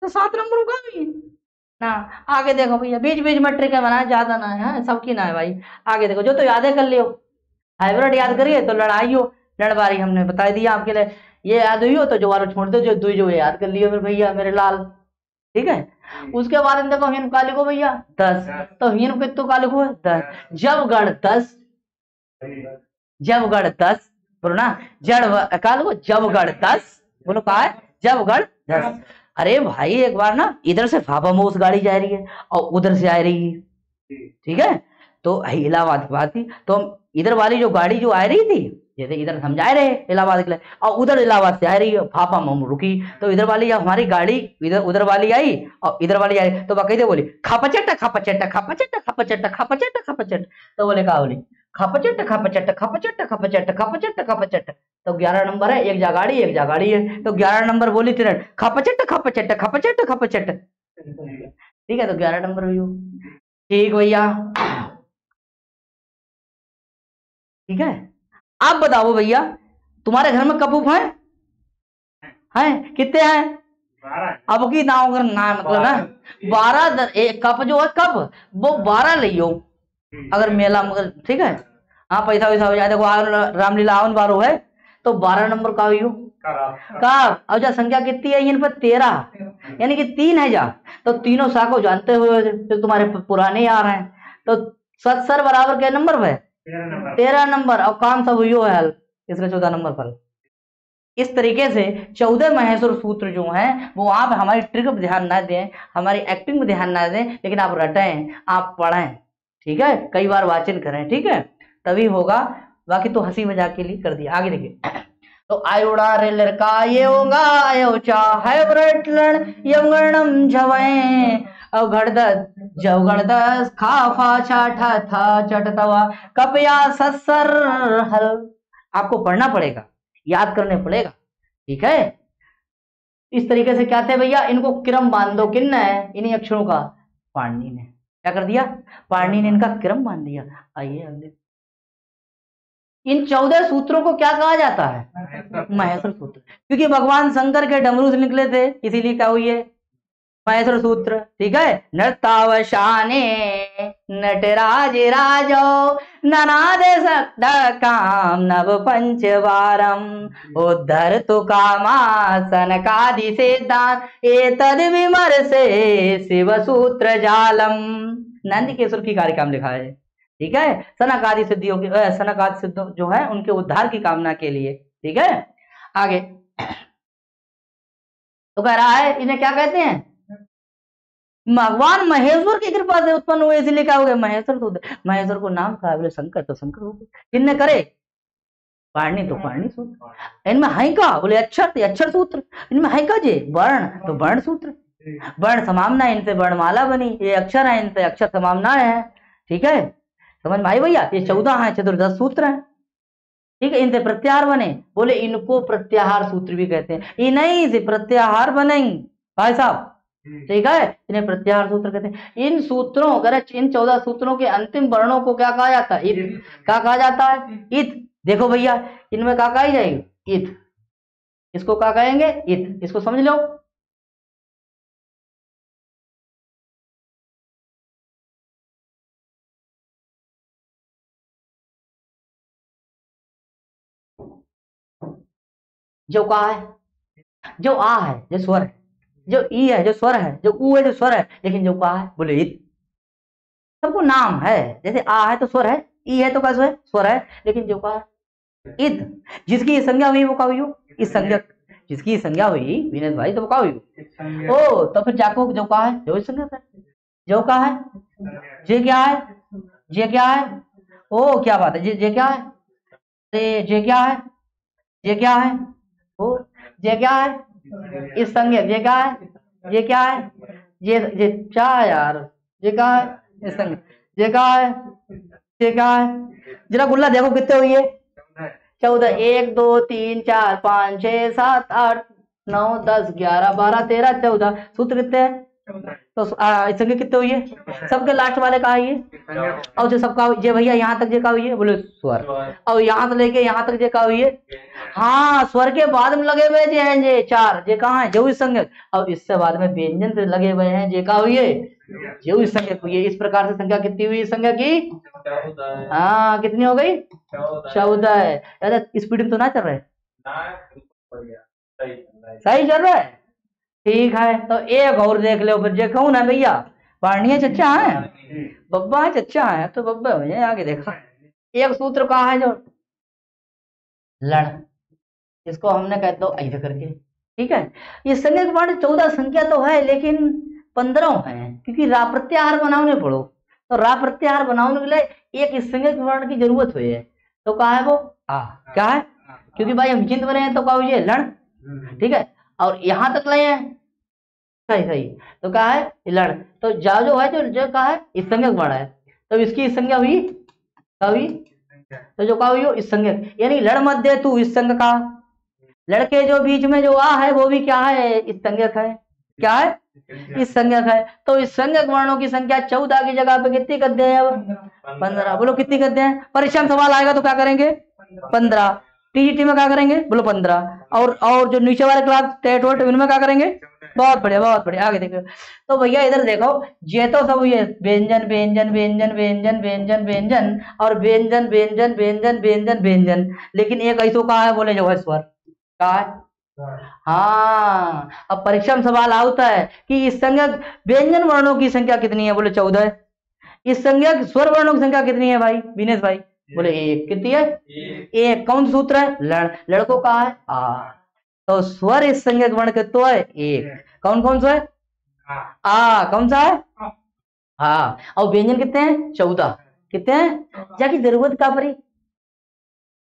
तो 7 नंबर का भी ना। आगे देखो भैया, बीच बीच में ट्रिक है बना, ज्यादा ना है, सबकी ना है भाई। आगे देखो, जो तो यादें कर लियो, हाइब्रिड याद करिए तो लड़ाई हो, लड़बारी हमने बता दिया आपके लिए। ये याद हुई हो तो जो वारो छोड़ दो, जो दुई जो याद कर लियो फिर भैया मेरे लाल, ठीक है। उसके बाद देखो हिन का लिखो भैया 10, तो हिन कितु का लिखो 10। जब गढ़ 10, जब गढ़ 10 बोलो ना, जड़ का लिखो जब गढ़ 10, बोलो कहा है? जब गढ़ 10। अरे भाई एक बार ना इधर से फाफामोस गाड़ी जा रही है और उधर से आ रही है, ठीक है। तो इलाहाबाद की बात थी, तो इधर वाली जो गाड़ी जो आ रही थी, जैसे इधर समझा रहे इलाहाबाद के लिए, और उधर इलाहाबाद से आ रही है, फाफा मोम रुकी। तो इधर वाली हमारी गाड़ी इधर उधर वाली आई और इधर वाली आई, तो कहते बोली खापचट्टा खापचट्टा खापचट्टा खापचट्टा खापचट्टा खापचट्टा। तो बोले कहा बोली खापचट्टा खापचट्टा खापचट्टा खापचट्टा खापचट्टा खापचट्टा। तो 11 नंबर है, एक जागाड़ी है, तो 11 नंबर बोली तिरन खपचट खपचट खपचट खपचट। ठीक है, तो 11 नंबर हुई। ठीक भैया, ठीक है। आप बताओ भैया, तुम्हारे घर में कपूफ हैं कितने हैं? अब की ना अगर ना मतलब ना 12 एक कप जो है कप वो 12 लियो अगर मेला मगर, ठीक है। हाँ पैसा वैसा हो जाए, देखो रामलीला आवन बारो है तो 12 नंबर का हुई का। अब जा संख्या कितनी है इन पर 13, यानी कि 3 है जा, तो तीनों सा को जानते हुए तो तुम्हारे पुराने आ रहे हैं, तो 70 बराबर के नंबर है 13 नंबर। अब काम सब हुई है हल, इसका 14 नंबर फल। इस तरीके से 14 महेश्वर सूत्र जो हैं वो आप हमारी ट्रिक पर ध्यान ना दें, हमारी एक्टिंग में ध्यान ना दें, लेकिन आप रटें, आप पढ़ें, ठीक है, कई बार वाचन करें, ठीक है, तभी होगा। बाकी तो हंसी मजाक के लिए कर दिया। आगे देखिए, तो आयोड़ा रे लड़का ये होगा आयो चाहे ब्रटलन यमगणम झवे अवघड़ जवगण खाफा चाठा था चटतवा कपया ससर हल। आपको पढ़ना पड़ेगा, याद करने पड़ेगा, ठीक है। इस तरीके से क्या थे भैया, इनको क्रम बांध दो। किन है इन्हीं अक्षरों का? पाणिनि ने क्या कर दिया, पाणिनि ने इनका क्रम बांध दिया। आइए अगले, इन 14 सूत्रों को क्या कहा जाता है? महेश्वर सूत्र, क्योंकि भगवान शंकर के डमरू से निकले थे, इसीलिए क्या हुई है महेश्वर सूत्र, ठीक है। नृतावशाने नटराज राजो ननाद सकता काम नव पंचवारम उद्धर तो कामा सनकादि से दान ए तद विमर से शिव सूत्र जालम। नंद केशर की कार्यक्रम लिखा है, ठीक है। सनक आदि सिद्धियों की, सनक आदि सिद्ध जो है उनके उद्धार की कामना के लिए, ठीक है। आगे तो कह रहा है इन्हें क्या कहते हैं? भगवान महेश्वर की कृपा से उत्पन्न हुए, इसलिए क्या हो गए महेश्वर सूत्र। महेश्वर को नाम कहा, बोले शंकर तो शंकर हो गए। किन्ने करे? पाणिनि तो पाणिनि सूत्र। इनमें है का? बोले अक्षर तो अक्षर सूत्र। इनमें है का जे वर्ण तो वर्ण सूत्र। वर्ण समामना, इनसे वर्णमाला बनी। ये अक्षर है, इनसे अक्षर समामना है, ठीक है। समझ में आई भैया? ये 14 है, चतुर्दश सूत्र है, ठीक है। इनसे प्रत्याहार बने, बोले इनको प्रत्याहार सूत्र भी कहते हैं। इन्हीं से प्रत्याहार बनेंगे भाई साहब, ठीक है, इन्हें प्रत्याहार सूत्र कहते हैं। इन सूत्रों, अगर इन 14 सूत्रों के अंतिम वर्णों को क्या कहा जाता है? इत। क्या कहा जाता है? इत। देखो भैया, इनमें क्या कही जाएगी? इत। इसको क्या कहेंगे? इत। इसको समझ लो। जो का है, जो आ है, जो स्वर है, जो ई है, जो स्वर है, जो ऊ है, जो स्वर है, लेकिन जो का है बोले इत। सबको नाम है, जैसे आ है तो स्वर है, ई है तो कैसे है? स्वर है, लेकिन जो का है इत। जिसकी संज्ञा हुई वो का हुई? इस संज्ञा, जिसकी संज्ञा हुई विनेश भाई तो वो का हुई? ओ, तो फिर जाको जो का है, जो इस संज्ञा है, जो का है, जे क्या है, जे क्या है? ओ क्या बात है, जे क्या है? अरे जे क्या है, जे क्या है? ओ जे क्या है? इस संज्ञा जे क्या है? जे क्या है? जे क्या है यार? जे क्या है? इस संज्ञा जे क्या है? जे क्या है? जरा गुल्ला देखो कितने हुई है? 14। 1 2 3 4 5 6 7 8 9 10 11 12 13 14 सूत्र कितने हैं? तो संख्या कितने हुई है? सबके लास्ट वाले का है ये, और जो सबका जे भैया यहाँ तक जे का हुई है बोले स्वर, और यहाँ से लेके यहाँ तक जे का हुई है। हाँ, स्वर के बाद में लगे हुए जे हैं जे 4 जे कहाँ है? जो इस संज्ञा, और इससे बाद में व्यंजन से लगे हुए हैं जे का हुई है, जो इस संज्ञा हुई है। इस प्रकार से संख्या कितनी हुई इस संज्ञा की? हाँ, कितनी हो गई? 14 है। अरे स्पीड में तो ना चल रहे? सही चल रहा है, ठीक है। तो एक और देख लो फिर, जे कौन है भैया? पाणिनि चच्चा है, बब्बा है, चच्चा है, तो बब्बा भैया आगे देखो। एक सूत्र का है जो लड़, इसको हमने कहते हो ऐसे करके, ठीक है। ये संज्ञा के बाद 14 संख्या तो है, लेकिन 15 है, क्योंकि रा प्रत्याहार बनाने पड़ो, तो रा प्रत्याहार बनाने के लिए एक इस संज्ञा के वर्ण की जरूरत हुई है। तो कहा है वो आ, क्या है? क्योंकि भाई हम चिंत बने हैं तो कहा ये लड़, ठीक है। और यहां तक लाए हैं, सही सही, तो कहा है लड़। तो जा जो है जो कहा है इस संज्ञा का वर्ण है, तो इसकी संज्ञा हुई क्या हुई? तो जो कहा हुई इस संज्ञक, यानी लड़ मध्य तू इस संज्ञ का, लड़के जो बीच में जो आ है वो भी क्या है, इस संज्ञक है। क्या है, इस संज्ञक है। तो इस संज्ञक वर्णों की संख्या 14 की जगह पे कितनी गद्य है अब, 15। बोलो कितनी गद्य है। परीक्षा में सवाल आएगा तो क्या करेंगे, 15। टीजीटी में क्या करेंगे, बोलो 15। और जो नीचे वाले क्लास टेट वोट उनमें क्या करेंगे, बहुत बढ़िया बहुत बढ़िया। आगे देखो तो भैया इधर देखो, ये तो सब ये व्यंजन व्यंजन व्यंजन व्यंजन व्यंजन व्यंजन और व्यंजन व्यंजन व्यंजन व्यंजन व्यंजन, लेकिन एक ऐसो कहा है, बोले जो है स्वर का है। हाँ, अब परीक्षा में सवाल आता है कि इस संज्ञक व्यंजन वर्णों की संख्या कितनी है, बोले 14। इस संज्ञक स्वर वर्णों की संख्या कितनी है भाई विनेश भाई, बोले 1। कितनी है, 1। कौन सा सूत्र है, लड़कों का है आ। तो स्वर इस संज्ञक वर्ण कितना है, 1। कौन कौन सा है, आ। कौन सा है, हाँ। और व्यंजन कितने हैं, 14। कितने हैं, जाकी जरूरत का परी,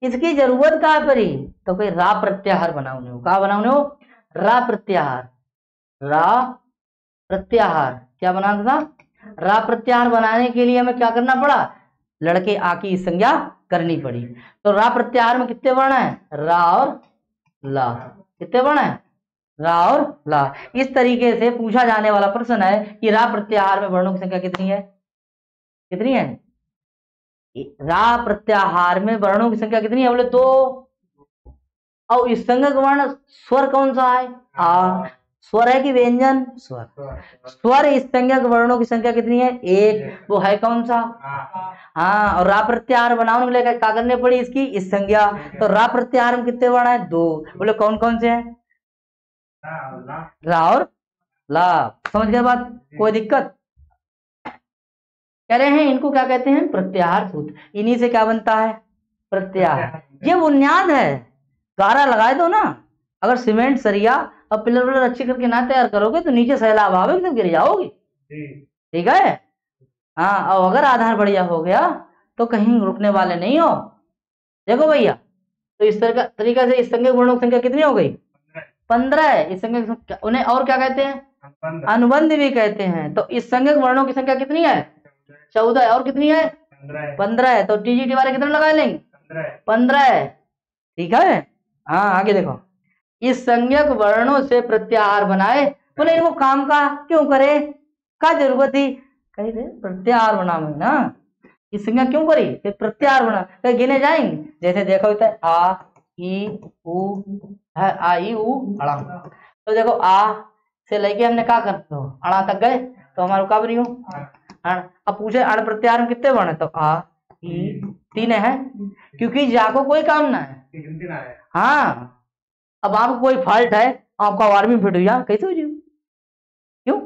इसकी जरूरत का परी, तो कोई रा प्रत्याहार बनाओने हो। क्या बनाओने हो, रा प्रत्याहार। रा प्रत्याहार क्या बनाना था, रा प्रत्याहार बनाने के लिए हमें क्या करना पड़ा, लड़के आ की संज्ञा करनी पड़ी। तो रा प्रत्याहार में कितने वर्ण है, रा और ला। कितने वर्ण है, रा और ला। इस तरीके से पूछा जाने वाला प्रश्न है कि रा प्रत्याहार में वर्णों की संख्या कितनी है, कितनी है, रा प्रत्याहार में वर्णों की संख्या कितनी है, बोले 2। और इस संज्ञक वर्ण स्वर कौन सा है, आ। स्वर है कि व्यंजन, स्वर। स्वर इस संज्ञक वर्णों की संख्या कितनी है, 1। वो है कौन सा, हाँ। और रा प्रत्याहार बनाने के लिए क्या करने पड़ी, इसकी इस संज्ञा। तो रा प्रत्याहार में कितने वर्ण है, 2। बोले कौन कौन से हैं, रा और ला। समझ गए बात, कोई दिक्कत। कह रहे हैं इनको क्या कहते हैं, प्रत्याहार सूत्र। इन्हीं से क्या बनता है, प्रत्याहार। ये बुनियाद है, गारा लगाए दो ना। अगर सीमेंट सरिया और पिलर विलर अच्छी करके ना तैयार करोगे तो नीचे सैलाब आवे तो गिर जाओगी, ठीक है। हाँ, और अगर आधार बढ़िया हो गया तो कहीं रुकने वाले नहीं हो। देखो भैया, तो इस तरह तरीका से इस संज्ञक वर्णों की संख्या कितनी हो गई, 15 है। इस संज्ञक उन्हें और क्या कहते हैं, अनुबंध भी कहते हैं। तो इस संज्ञक वर्णों की संख्या कितनी है, 14 है। और कितनी है, 15 है। तो टीजीटी वाले कितने लगा लेंगे, 15 है, ठीक है। हाँ आगे देखो, इस संज्ञक वर्णों से प्रत्याहार बनाए। बोले इनको काम का क्यों करे, क्या जरूरत थी, कही प्रत्याहार बना में ना, इस संज्ञा क्यों करी, फिर प्रत्याहार बना। कहीं गिने जाएंगे, जैसे देखो होता है आ ई उ है, आ ई उ अड़ा। तो देखो आ से लेके हमने क्या करते हो, अड़ा तक गए तो हमारा का बनी हो। अब पूछे अण प्रत्याहार में कितने वर्ण है, तो आ ई 3 है, क्योंकि जा को कोई काम ना है। हाँ, अब आपको कोई फॉल्ट है, आपका वार्मिंग फिट हुआ, कैसे हो जी, क्यों,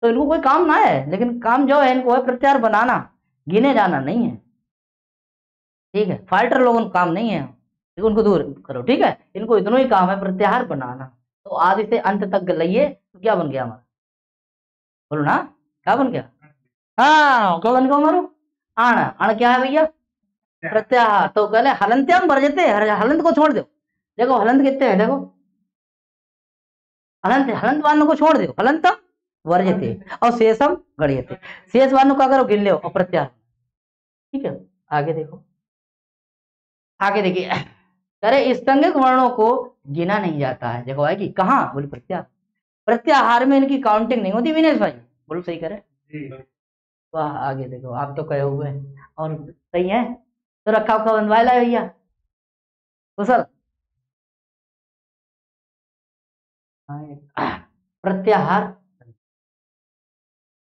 तो इनको कोई काम ना है। लेकिन काम जो है इनको है प्रत्याहार बनाना, गिने जाना नहीं है, ठीक है। फाल्टर लोगों को काम नहीं है, लेकिन उनको दूर करो, ठीक है। इनको इतना ही काम है प्रत्याहार बनाना। तो आदि से अंत तक लाइए तो क्या बन गया हमारा, बोलो ना, क्या बन गया, हाँ क्या बन गया हमारा, आण। आण क्या है भैया, प्रत्याहार। तो कहले हलंत्याम वर्जते, हलंत को छोड़ दो। देखो हलंत कितने हैं, देखो हलंत, हलंत वालों को छोड़ दो, हलंत वर्जते और शेषम गणयते। शेष वालों का करो गिन लो और प्रत्याहार, ठीक है। आगे देखो, आगे देखिए, अरे इस संज्ञक वर्णों को गिना नहीं जाता है। देखो है कि कहाँ, बोले प्रत्याहार। प्रत्याहार में इनकी काउंटिंग नहीं होती विनेश भाई, बोलो सही करे। वाह, आगे देखो, आप तो कहे हुए हैं और सही है। तो रखा उखा बंधवा ला भैया कुशल। प्रत्याहार,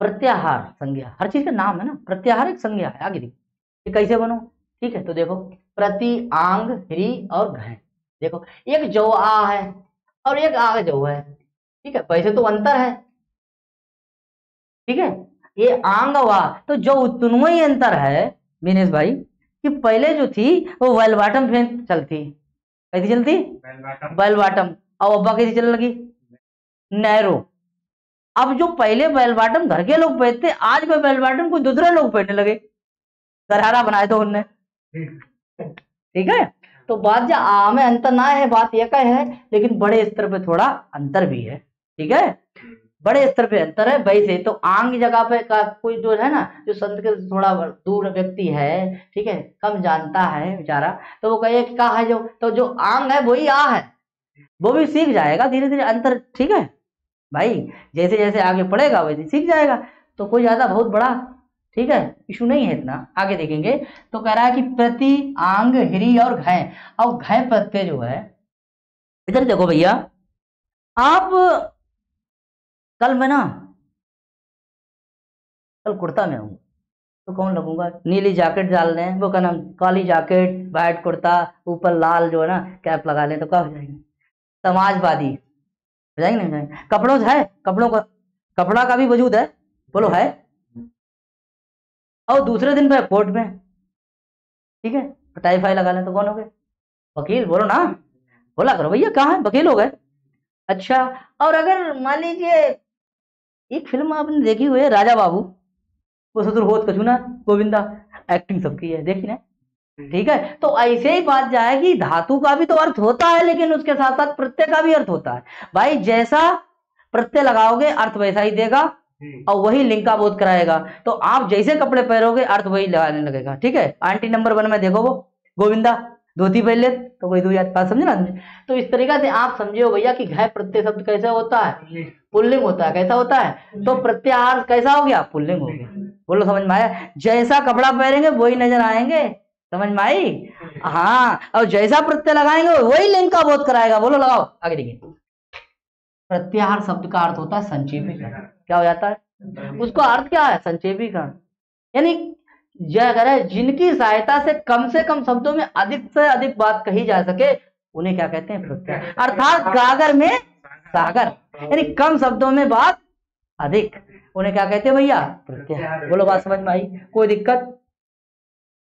प्रत्याहार संज्ञा, हर चीज का नाम है ना, प्रत्याहार एक संज्ञा है। आगे देखिए कैसे बनो, ठीक है। तो देखो प्रति, आंग, ह्री और घय। देखो एक जो आ है और एक आग जो है, ठीक है। वैसे तो अंतर है, ठीक है। ये आंग वा, तो जो उतनों ही अंतर है विनेश भाई, कि पहले जो थी वो वेल बॉटम फैन चलती, कैसी चलती, वेल बॉटम। और अब्बा कैसी चलने लगी, नैरो। अब जो पहले बेल बॉटम घर के लोग पहनते, आज में बेल बॉटम को दूसरे लोग पहनने लगे, गरहारा बनाए तो उनने, ठीक है। तो बात जो आ में अंतर ना है, बात यह है, लेकिन बड़े स्तर पे थोड़ा अंतर भी है, ठीक है। बड़े स्तर पे अंतर है। वैसे तो आंग की जगह पे का कोई जो है ना, जो संस्कृत से थोड़ा दूर व्यक्ति है, ठीक है, कम जानता है बेचारा, तो वो कहे कि का है जो, तो जो आंग है वही आ है, वो भी सीख जाएगा धीरे धीरे अंतर, ठीक है भाई, जैसे जैसे आगे पढ़ेगा वैसे सीख जाएगा, तो कोई ज्यादा बहुत बड़ा, ठीक है, इशू नहीं है इतना। आगे देखेंगे तो कह रहा है कि प्रति, आंग, ह्री और घय। अब घय प्रत्यय जो है, इधर देखो भैया, आप कल मैं ना, कल कुर्ता में हूँ, तो कौन लगूंगा, नीली जैकेट डाल लें, वो क्या नाम, काली जैकेट, वाइट कुर्ता, ऊपर लाल जो है ना कैप लगा लें, तो क्या हो जाएंगे, समाजवादी हो जाएंगे, नहीं हो जाएंगे। कपड़ों से है, कपड़ों का, कपड़ा का भी वजूद है, बोलो है, और दूसरे दिन पे कोर्ट में, ठीक है, टाई फाई लगा लें तो कौन हो गए, वकील, बोलो ना, बोला करो भैया, कहाँ है, वकील हो गए। अच्छा, और अगर मान लीजिए एक फिल्म आपने देखी हुई है राजा बाबू, वो ससुर होत कछुना गोविंदा, एक्टिंग सबकी है, देखी ना, ठीक है, तो ऐसे ही बात जाएगी, धातु का भी तो अर्थ होता है, लेकिन उसके साथ साथ प्रत्यय का भी अर्थ होता है भाई, जैसा प्रत्यय लगाओगे अर्थ वैसा ही देगा, और वही लिंग का बोध कराएगा, तो आप जैसे कपड़े पहनोगे अर्थ वही लगाने लगेगा, ठीक है। आंटी नंबर 1 में देखो, वो गोविंदा धोती पहन ले तो कोई दो याद बात, समझे ना, तो इस तरीका से आप समझे हो भैया कि घय प्रत्यय शब्द कैसे होता है, पुल्लिंग होता है, कैसा होता है, तो प्रत्याहार कैसा हो गया, पुल्लिंग हो गया, बोलो समझ में आया, जैसा कपड़ा पहनेंगे वही नजर आएंगे, समझ में आई, हाँ, और जैसा प्रत्यय लगाएंगे वही लिंग का बोध कराएगा, बोलो लगाओ आगे देखिए। प्रत्याहार शब्द का अर्थ होता है संक्षेपीकरण, क्या हो जाता है, उसका अर्थ क्या है, संक्षेपीकरण, यानी जिनकी सहायता से कम शब्दों में अधिक से अधिक बात कही जा सके, उन्हें क्या कहते हैं, प्रत्याहार, अर्थात गागर में सागर, यानी कम शब्दों में बात अधिक, उन्हें क्या कहते हैं भैया, प्रत्याहार, बोलो बात समझ में आई, कोई दिक्कत।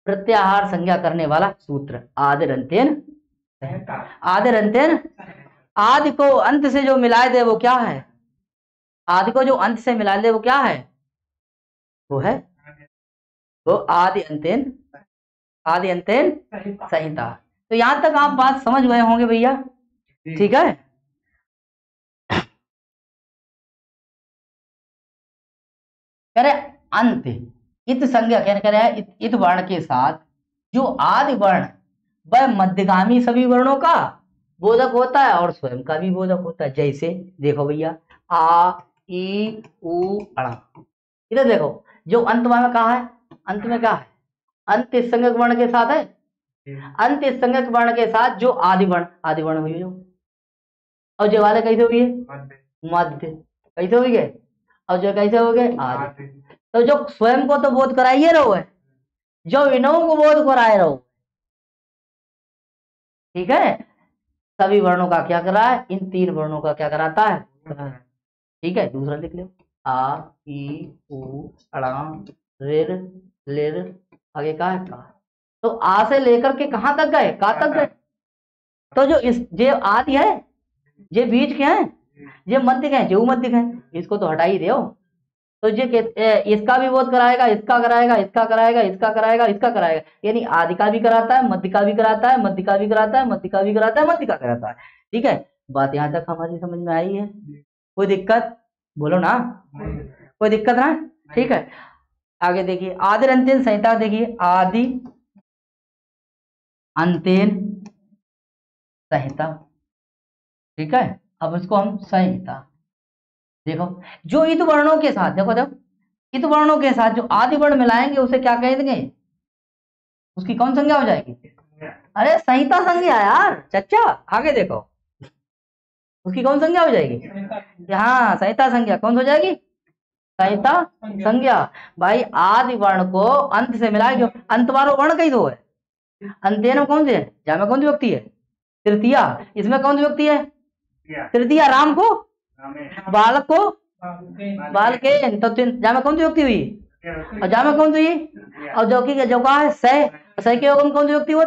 प्रत्याहार संज्ञा करने वाला सूत्र, आदिरंत्येन, आदिरंत्येन, आदि को अंत से जो मिलाए दे वो क्या है, आदि को जो अंत से मिला दे वो क्या है, वो है, वो आदि अंत्येन, आदि अंत्येन संहिता। तो यहां तक आप बात समझ गए होंगे भैया, ठीक है। कह रहे अंत, इत संज्ञा कह रहे हैं, इत वर्ण के साथ जो आदि वर्ण वह मध्यगामी सभी वर्णों का बोधक होता है और स्वयं का भी बोधक होता है। जैसे देखो भैया, आ, ई, उ, अणा, इधर देखो, जो अंत में कहा है, अंत में क्या है, अंत इस संज्ञक वर्ण के साथ है, अंत इस संज्ञक वर्ण के साथ जो आदि वर्ण हुई जो, और जो वाले कैसे हुई है, मध्य, कैसे हुई है, और जो कैसे हो गए, आदि, तो जो स्वयं को तो बोध कराइए रहो है, जो इनों को बोध कराए रहो, ठीक है, सभी वर्णों का क्या करा है, इन 3 वर्णों का क्या कराता है, ठीक है। दूसरा लिख लो, आ, ई, उ, अणा, ऋर, लिर, आगे का है का, तो आ से लेकर के कहां तक गए, का तक गए, तो जो इस जे आदि है, जे बीच के हैं, जे मध्य के हैं, जो मध्य के हैं, इसको तो हटा ही दो, तो जे इसका भी बोध कराएगा, इसका कराएगा, इसका कराएगा, इसका कराएगा, इसका कराएगा, यानी आदि का भी कराता है, मध्य का भी कराता है, मध्य का भी कराता है, मध्य का भी कराता है, मध्य का कराता है, ठीक है। बात यहां तक हमारी समझ में आई है, कोई दिक्कत, बोलो ना, कोई दिक्कत ना, ठीक है। आगे देखिए, आदि अंत्येन संहिता, देखिए आदि अंत्येन संहिता, ठीक है। अब इसको हम संहिता, देखो जो इत वर्णों के साथ, देखो जब इत वर्णों के साथ जो आदि वर्ण मिलाएंगे उसे क्या कह देंगे, उसकी कौन संज्ञा हो जाएगी, अरे संहिता संज्ञा यार चच्चा, आगे देखो, उसकी कौन संज्ञा हो जाएगी, हाँ संहिता संज्ञा, कौन हो जाएगी, संहिता संज्ञा। भाई आदि वर्ण को अंत से मिलाए, जो अंत वालों वर्ण कई दो है, अंत्येन में कौन से है, जा में कौन सी व्यक्ति है, तृतीया, इसमें कौन सी व्यक्ति है, तृतीया, राम को, बालक को, बालकेन, तो जा में कौन सी व्यक्ति हुई, और जा में कौन सी हुई, और जो की जो कहा है सह, सह के योग में कौन सी व्यक्ति हुई,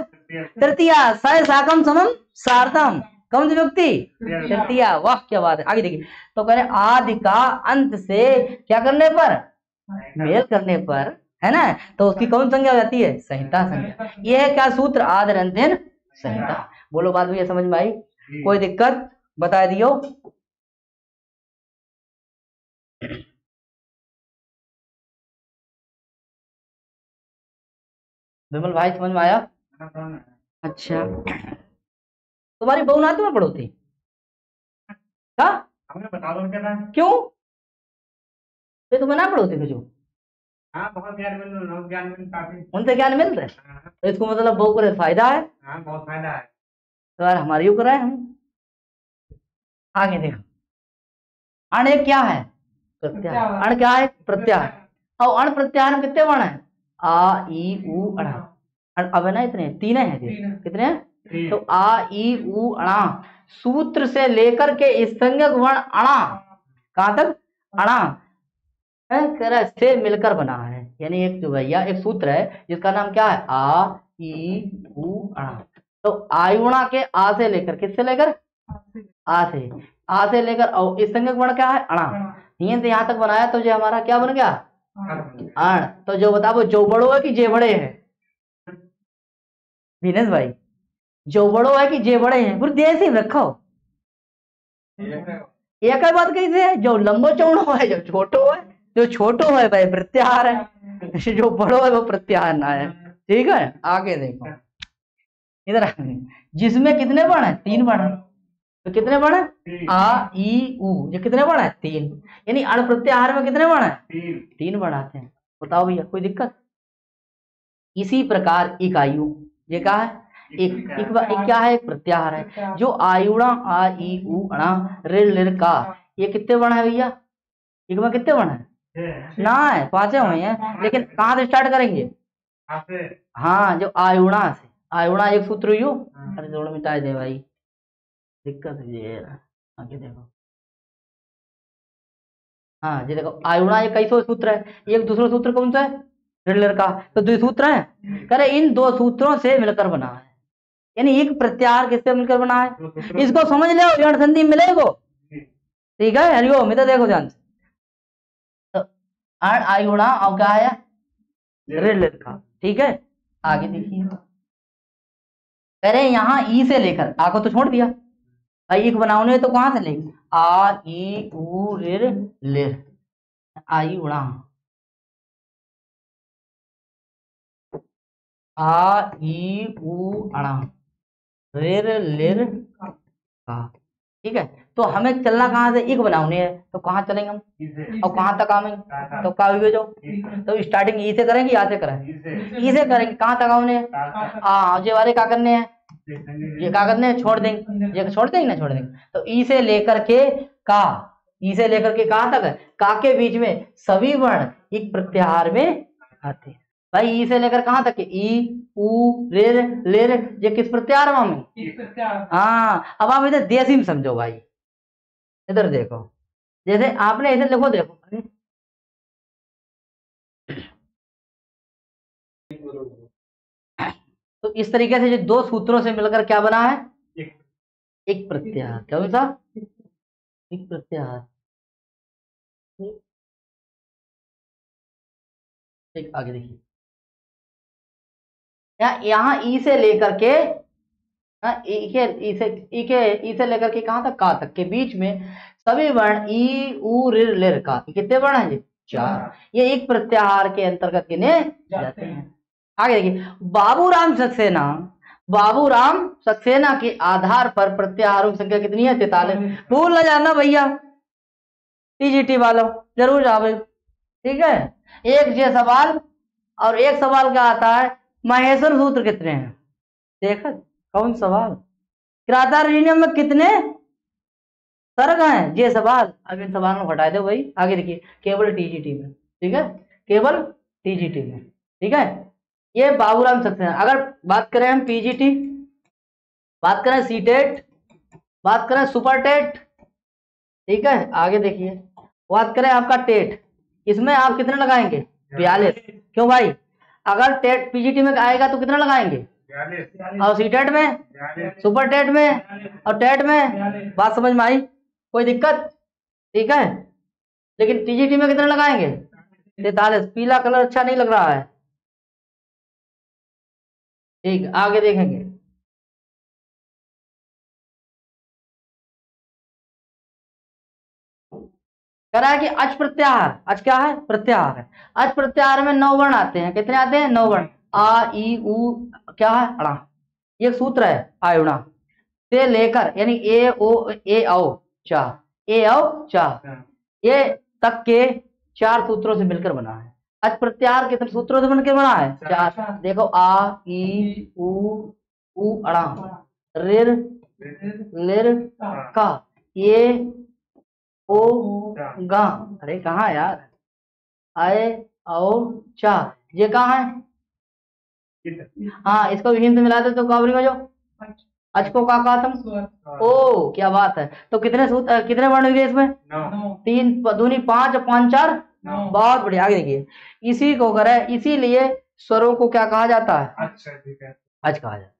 तृतीया, सह साकम समम सार्थम, कौन सी व्यक्ति, तृतीया, वाह क्या बात है। आगे देखिए, तो कह रहे आदि का अंत से क्या करने पर, मेल करने पर, है ना, तो उसकी कौन संज्ञा हो जाती है, संहिता संज्ञा। ये है क्या सूत्र, आदि अंत्येन संहिता। बोलो बात भैया समझ में आई, कोई दिक्कत बता दियो। विमल भाई समझ में आया? अच्छा, तुम्हारी बहू ना तुम्हें पढ़ोती क्या? क्यों? तो तुम्हें ना पढ़ोती कुछ? बहुत ज्ञान मिल रहा है, ज्ञान मिल काफी। उनसे ज्ञान मिल रहा है, तो इसको मतलब बहू करे फायदा है। बहुत फायदा है। तो यार हमारी यूँ कराए हम। आगे देखो, अण एक क्या है? प्रत्याहार। अण क्या है? प्रत्याहार। और अण प्रत्याहार में कितने वर्ण है? आ ई उ अणा। अब है ना इतने, तीन है कितने हैं? तो आ ई उ अणा सूत्र से लेकर के संज्ञक वर्ण अणा कहां तक? अणा कह रहा है से मिलकर बना है। यानी एक जो भैया एक सूत्र है जिसका नाम क्या है? आ ई उ अणा। तो आयुणा के आ से लेकर, किससे लेकर? आ से लेकर और इस संज्ञक वर्ण क्या है? अणा। यहीं से यहां तक बनाया तो जो हमारा क्या बन गया? अण। तो जो बताओ जो बड़ो है कि जे बड़े है? दिनेश भाई, जो बड़ो है कि जे बड़े हैं? पूरी देश ही रखो एक बात कैसे है? जो लंबो चौड़ो है, जो छोटो है, जो छोटो है भाई प्रत्याहार है, जो बड़ो है वो प्रत्याहार ना है। ठीक है, आगे देखो इधर। जिसमें कितने वर्ण है? तीन वर्ण है। तो कितने वर्ण है? आ ई उ, ये कितने वर्ण है? तीन। यानी अण प्रत्याहार में कितने वर्ण है? तीन वर्ण आते हैं। बताओ भैया कोई दिक्कत? इसी प्रकार इकाइयों, ये क्या है? एक क्या है? एक प्रत्याहार है। जो आयुणा आ ई उ अणा ऋ लिर का, ये कितने वर्ण है भैया? एक में कितने वर्ण है? ना है, पांचे हुए हैं। लेकिन कहाँ से स्टार्ट करेंगे? हाँ, जो आयुणा से। आयुणा एक सूत्र यू। अरे जोड़ मिटाए दे भाई, दिक्कत है ये। आगे देखो, हाँ ये देखो आयुणा ये कैसो सूत्र है? एक दूसरा सूत्र कौन सा है? ऋण का। तो दो सूत्र है, करे इन दो सूत्रों से मिलकर बना है। यानी एक प्रत्याहार किससे मिलकर बना है? इसको समझ लो, ऋण संधि मिलेगो। ठीक है, हरिओम इधर देखो ध्यान से। तो अण आयुणा और क्या है? ऋण का। ठीक है, आगे देखिए, अरे यहाँ ई से लेकर आ को तो छोड़ दिया भाई, एक बनाओ तो कहां से लेंगे? आ ई उ ऋ लिर, आई उड़ा, आ ई उ अणा ऋ लिर का। ठीक है, तो हमें चलना कहाँ से? एक बनाने है, तो कहाँ चलेंगे हम? और कहाँ तक आएंगे? तो का जो तो स्टार्टिंग ई से करेंगे या से करेंगे? ई से करेंगे। कहाँ तक आने हैं? जे वाले क्या करने हैं? ये क्या करने हैं? छोड़ देंगे। ये छोड़ देंगे ना, छोड़ देंगे। तो ई से लेकर के का, ई से लेकर के कहाँ तक है? का के बीच में सभी वर्ण एक प्रत्याहार में आते हैं भाई। ई से लेकर कहाँ तक? ई उ रे ले रे, ये किस प्रत्याहार में? हाँ, अब आप इधर देसी में समझो भाई। इधर देखो, जैसे आपने इधर देखो, देखो तो इस तरीके से जो दो सूत्रों से मिलकर क्या बना है? एक प्रत्याहार। कौन सा? एक प्रत्याहार। एक आगे देखिए, यहाँ ई से लेकर के ई से लेकर के कहां तक? का तक के बीच में सभी वर्ण ई उ ऋ लिर का। कितने वर्ण हैं? चार। ये एक प्रत्याहार के अंतर्गत गिने जाते हैं। आगे देखिए, बाबूराम सक्सेना के आधार पर प्रत्याहारों की संख्या कितनी है? 43। भूल न जाना भैया, टीजीटी वालों जरूर जावे। ठीक है, एक ये सवाल और एक सवाल क्या आता है? महेश्वर सूत्र कितने हैं? देखा कौन सवाल? क्रातारिनियम में कितने सर्ग हैं? ये सवाल। अब इन सवाल को हटा दो भाई। आगे देखिए, केवल टीजीटी में। ठीक है, केवल टीजीटी में। ठीक है, ये बाबूराम सक्सेना। अगर बात करें हम पीजीटी, बात करें सीटेट, बात करें सुपर टेट, ठीक है, आगे देखिए, बात करें आपका टेट, इसमें आप कितने लगाएंगे? 42। क्यों भाई? अगर टेट पीजीटी में आएगा तो कितना लगाएंगे? और सीटेट में, सुपर टेट में और टेट में। बात समझ में आई? कोई दिक्कत? ठीक है, लेकिन टीजीटी में कितने लगाएंगे? 43। पीला कलर अच्छा नहीं लग रहा है। ठीक, आगे देखेंगे, कह रहा है कि अच प्रत्याहार। अच क्या है? प्रत्याहार है। अच प्रत्याहार में 9 वर्ण आते हैं। कितने आते हैं? 9 वर्ण। आ ई उ क्या है अड़ा, ये सूत्र है आयुणा से लेकर यानी ए औ चा ये तक के 4 सूत्रों से मिलकर बना है। अच प्रत्याहार कितने सूत्रों से मिलकर बना है? 4। देखो आ ई उ अड़ा रिर लिर का ये ओ गा, अरे कहाँ यार, आए आओ चा, ये कहाँ है? हाँ, इसको हिंद मिला दे तो काबरी में जो अच को का कहा तुम? ओ क्या बात है। तो कितने कितने वर्ण हुए इसमें? 3 दूनी 5 5 4 बहुत बढ़िया। आगे देखिए, इसी को करे, इसीलिए स्वरों को क्या कहा जाता है? अच कहा जाता है।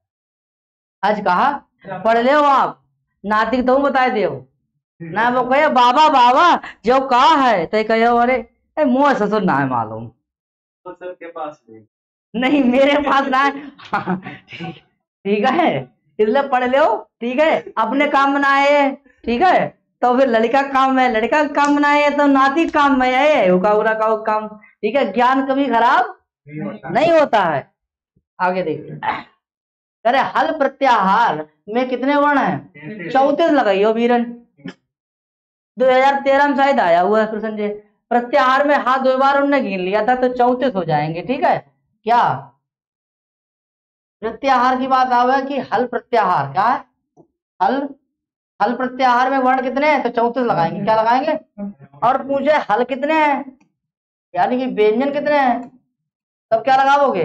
अच कहा पढ़ ले आप, नातिक तो बताए दे ना, वो कहे बाबा बाबा जो कहा है तो कहे अरे मुँह ससुर ना है मालूम के पास नहीं, मेरे पास ना है। ठीक है, इसलिए पढ़ लो। ठीक है, अपने काम में ना आए, ठीक है, तो फिर लड़का काम में, लड़का काम में आए तो नाती काम में आए, उका काम। ठीक है, ज्ञान कभी खराब नहीं होता है। आगे देखिए, अरे हल प्रत्याहार में कितने वर्ण हैं? 34 लगाइयो वीरन। 2013 में शायद आया हुआ है प्रश्न जी, प्रत्याहार में हाथ 2 बार उन्होंने गिन लिया था तो 34 हो जाएंगे। ठीक है, क्या प्रत्याहार की बात आवे कि हल प्रत्याहार क्या है? हल प्रत्याहार में वर्ण कितने हैं? तो 34 लगाएंगे। क्या लगाएंगे? और पूछे हल कितने हैं, यानी कि व्यंजन कितने हैं, तब क्या लगाओगे?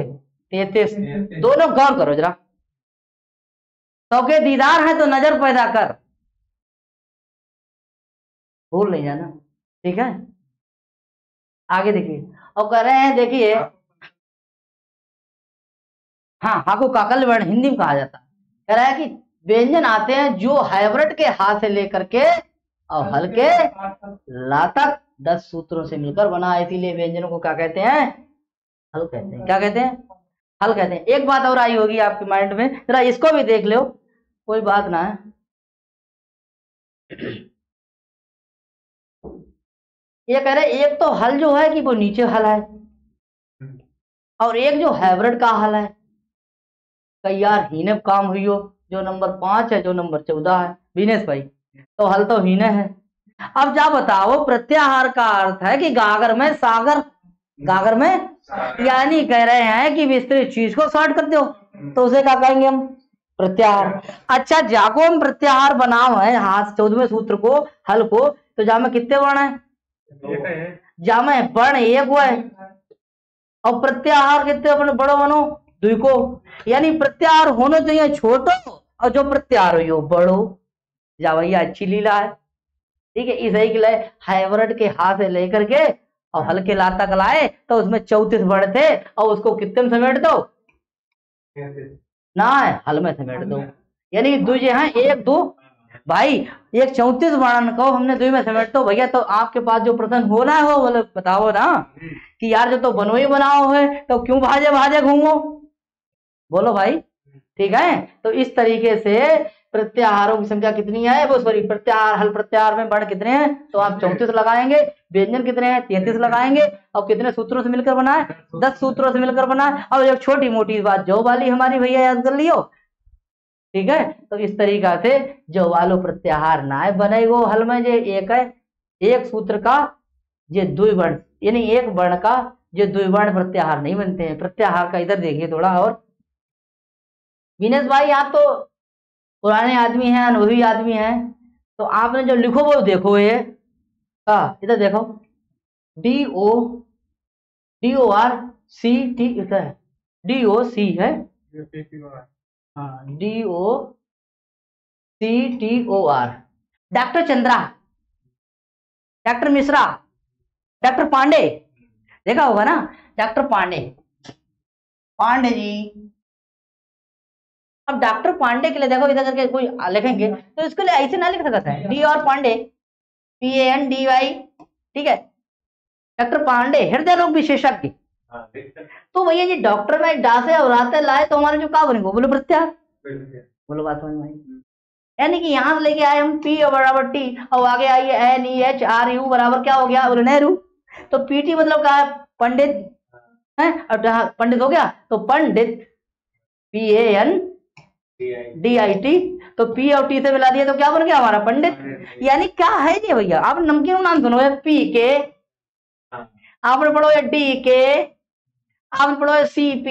33। दोनों गौर करो जरा, सबके दीदार है तो नजर पैदा कर, भूल नहीं जाना। ठीक है, आगे देखिए, और कह रहे हैं देखिए, हाँ हाको काकल वर्ण हिंदी में कहा जाता है। कह रहा है कि व्यंजन आते हैं जो हाइब्रिड के हा से लेकर के और हल के ला तक 10 सूत्रों से मिलकर बना, इसीलिए व्यंजनों को क्या कहते हैं? हल कहते हैं। क्या कहते हैं? हल कहते हैं। एक बात और आई होगी आपके माइंड में, जरा इसको भी देख लो, कोई बात ना है। ये कह रहे एक तो हल जो है कि वो नीचे हल है, और एक जो हाइब्रिड का हल है। कई यार हीने काम हुई हो, जो नंबर 5 है, जो नंबर 14 है विनेश भाई, तो हल तो हीने है। अब जा बताओ, प्रत्याहार का अर्थ है कि गागर में सागर, गागर में, यानी कह रहे हैं कि विस्तृत चीज को शॉर्ट कर दो, तो उसे क्या कहेंगे हम? प्रत्याहार। अच्छा, जाको हम प्रत्याहार बनाओ है हाथ 14वें सूत्र को, हल को, तो जा में कितने वर्ण है? जा में वर्ण एक हुआ है, और प्रत्याहार कितने अपने बड़ो बनो 2 को, यानी प्रत्याहार होना चाहिए छोटो और जो प्रत्याहार हो बड़ो। जा भैया अच्छी लीला है। ठीक है, इस के लिए हाइब्रिड के हाथ से लेकर के और हल्के ला तक लाए, तो उसमें 34 वर्ण थे, और उसको कितने में समेट दो? ना हल में समेट दो, यानी 2 हैं 1 2 भाई, एक 34 वर्ण को हमने 2 में समेट दो भैया। तो आपके पास जो प्रश्न होना है वो बोले बताओ ना, कि यार जो तो बनो ही बनाओ है तो क्यों भाजे भाजे घूमो, बोलो भाई। ठीक है, तो इस तरीके से प्रत्याहारों की संख्या कितनी है? वो सॉरी, प्रत्याहार हल प्रत्याहार में वर्ण कितने हैं? तो आप 34 लगाएंगे। व्यंजन कितने हैं? 33 लगाएंगे। और कितने सूत्रों से मिलकर बना है? 10 सूत्रों से मिलकर बना है। और एक छोटी मोटी बात जो वाली हमारी भैया याद कर लियो। ठीक है, तो इस तरीका से जो वालो प्रत्याहार ना बने वो हल में जो एक है, एक सूत्र का ये 2 वर्ण, यानी एक वर्ण का जो 2 वर्ण प्रत्याहार नहीं बनते हैं। प्रत्याहार का इधर देखिए थोड़ा और, विनेश भाई आप तो पुराने आदमी हैं, अनुभवी आदमी हैं, तो आपने जो लिखो वो देखो, ये इधर देखो, DOCT इधर है, DOC है, हाँ DOCTOR। Doctor Chandra, doctor Mishra, doctor Pandey, देखा होगा ना, डॉक्टर पांडे, पांडे जी। अब डॉक्टर पांडे के लिए देखो इधर करके कोई लिखेंगे तो इसके लिए ऐसे ना लिख सकता है, डी और पांडे, PANDY। ठीक है, डॉक्टर पांडे हृदय रोग विशेषज्ञ। तो भैया जी डॉक्टर में डा से और आते लाए तो हमारे जो का बनेंगे? बोलो प्रत्याहार, बोलो बात समझ में। यानी कि यहां से लेके आए हम P बराबर T, और आगे आइए NEHRU बराबर क्या हो गया? बोलो नेहरू। तो PT मतलब क्या है? पंडित है। अब जहाँ पंडित हो गया तो पंडित PANDIT, तो P और T से मिला दिया तो क्या बन गया हमारा पंडित। यानी क्या है ये भैया, आप नमकीन नाम सुनो, PK, आपने पढ़ो है DK, आपने पढ़ो है CP,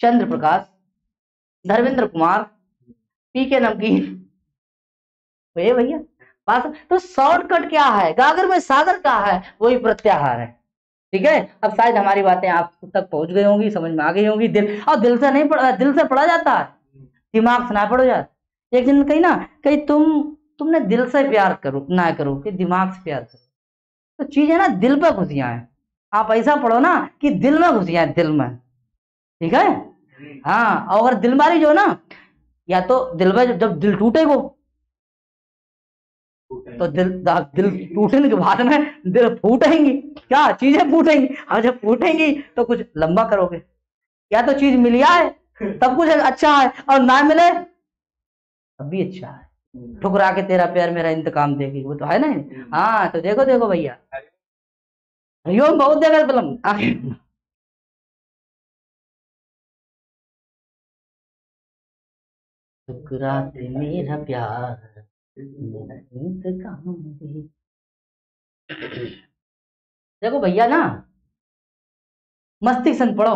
चंद्र प्रकाश, धर्मेंद्र कुमार, PK नमकीन, भैया पास। तो शॉर्टकट क्या है, गागर में सागर क्या है, वही प्रत्याहार है। ठीक है, अब शायद हमारी बातें आप तक पहुंच गई होंगी, समझ में आ गई होंगी। और दिल से नहीं पढ़ा, दिल से पढ़ा जाता है, दिमाग से ना पढ़ो जाता। एक दिन कही ना, कहीं तुमने दिल से प्यार करो ना करो कि दिमाग से प्यार करो, तो चीजें ना दिल पे घुसियां हैं। आप ऐसा पढ़ो ना कि दिल में घुसियां हैं, दिल में। ठीक है, हाँ। और अगर दिल मारी जो ना, या तो दिल में जब दिल टूटेगो तो दिल टूटने के बाद में दिल फूटेंगी, क्या चीजें फूटेंगी। और जब फूटेंगी तो कुछ लंबा करोगे, या तो चीज मिल जाए तब कुछ अच्छा है, और ना मिले तब भी अच्छा है। ठुकरा के तेरा प्यार मेरा इंतकाम देगी, वो तो है ना। हाँ, तो देखो देखो भैया, हरिओम बहुत देगा फिल्म आखिर। ठुकरा के मेरा प्यार मेरा इंतकाम देगी। देखो भैया ना, मस्ती से पढ़ो,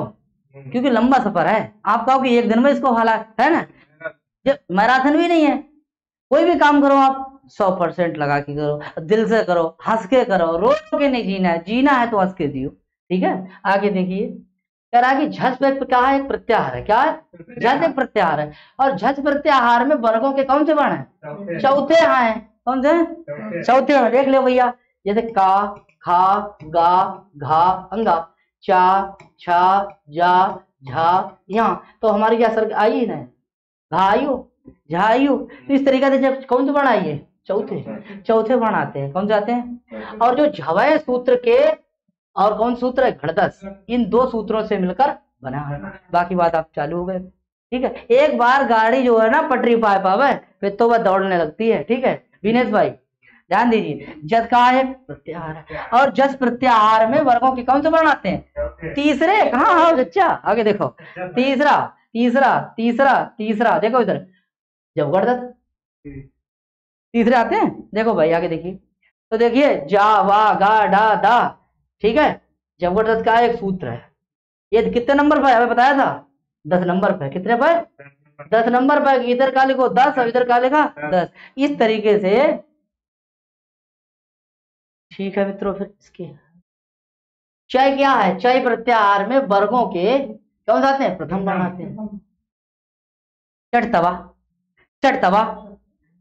क्योंकि लंबा सफर है। आप कहो कि एक दिन में इसको हाला है ना, जब मैराथन भी नहीं है। कोई भी काम करो आप 100% लगा के करो, दिल से करो, हंस के करो, रो के नहीं जीना है, जीना है तो हंस के जियो। ठीक है, आगे देखिए, कह रहा है कि झस क्या है, एक प्रत्याहार है। क्या है, झस एक प्रत्याहार है। और झस प्रत्याहार में वर्गों के कौन से वर्ण है, चौथे हैं। कौन से चौथे हैं, देख लो भैया, जैसे का, खा, गा, घा, अंगा, चा, छा, जा, झा, यहाँ तो हमारी क्या सर आई ना, घायु, झायु। तो इस तरीके से जब कौन से वर्ण आइए, चौथे वर्ण आते हैं। कौन से आते हैं, और जो झवय सूत्र के, और कौन सूत्र है, घड़दस, इन दो सूत्रों से मिलकर बना है। बाकी बात आप चालू हो गए। ठीक है, एक बार गाड़ी जो है ना पटरी पाए पावे, फिर तो वह दौड़ने लगती है। ठीक है विनेश भाई, ध्यान दीजिए। जस का है प्रत्याहार है, और जस प्रत्याहार में वर्गों के कौन से वर्ण आते हैं, तीसरे। कहाँ, हाँ बच्चा आगे देखो, तीसरा तीसरा तीसरा तीसरा, देखो इधर जब घड़दस तीसरे आते हैं। देखो भाई आगे देखिए, तो देखिए जा, वा, गा, डा, दा। ठीक है, जबरदस्त का एक सूत्र है। ये कितने नंबर पर हमें बताया था, 10 नंबर पे। कितने पर, 10 नंबर पर। इधर का लिखो 10 और इधर का लिखा 10, इस तरीके से। ठीक है मित्रों, फिर इसके चय क्या है, चय प्रत्याहार में वर्गों के कौन से आते हैं, प्रथम वर्ण आते हैं। चटतवा, चटतवा,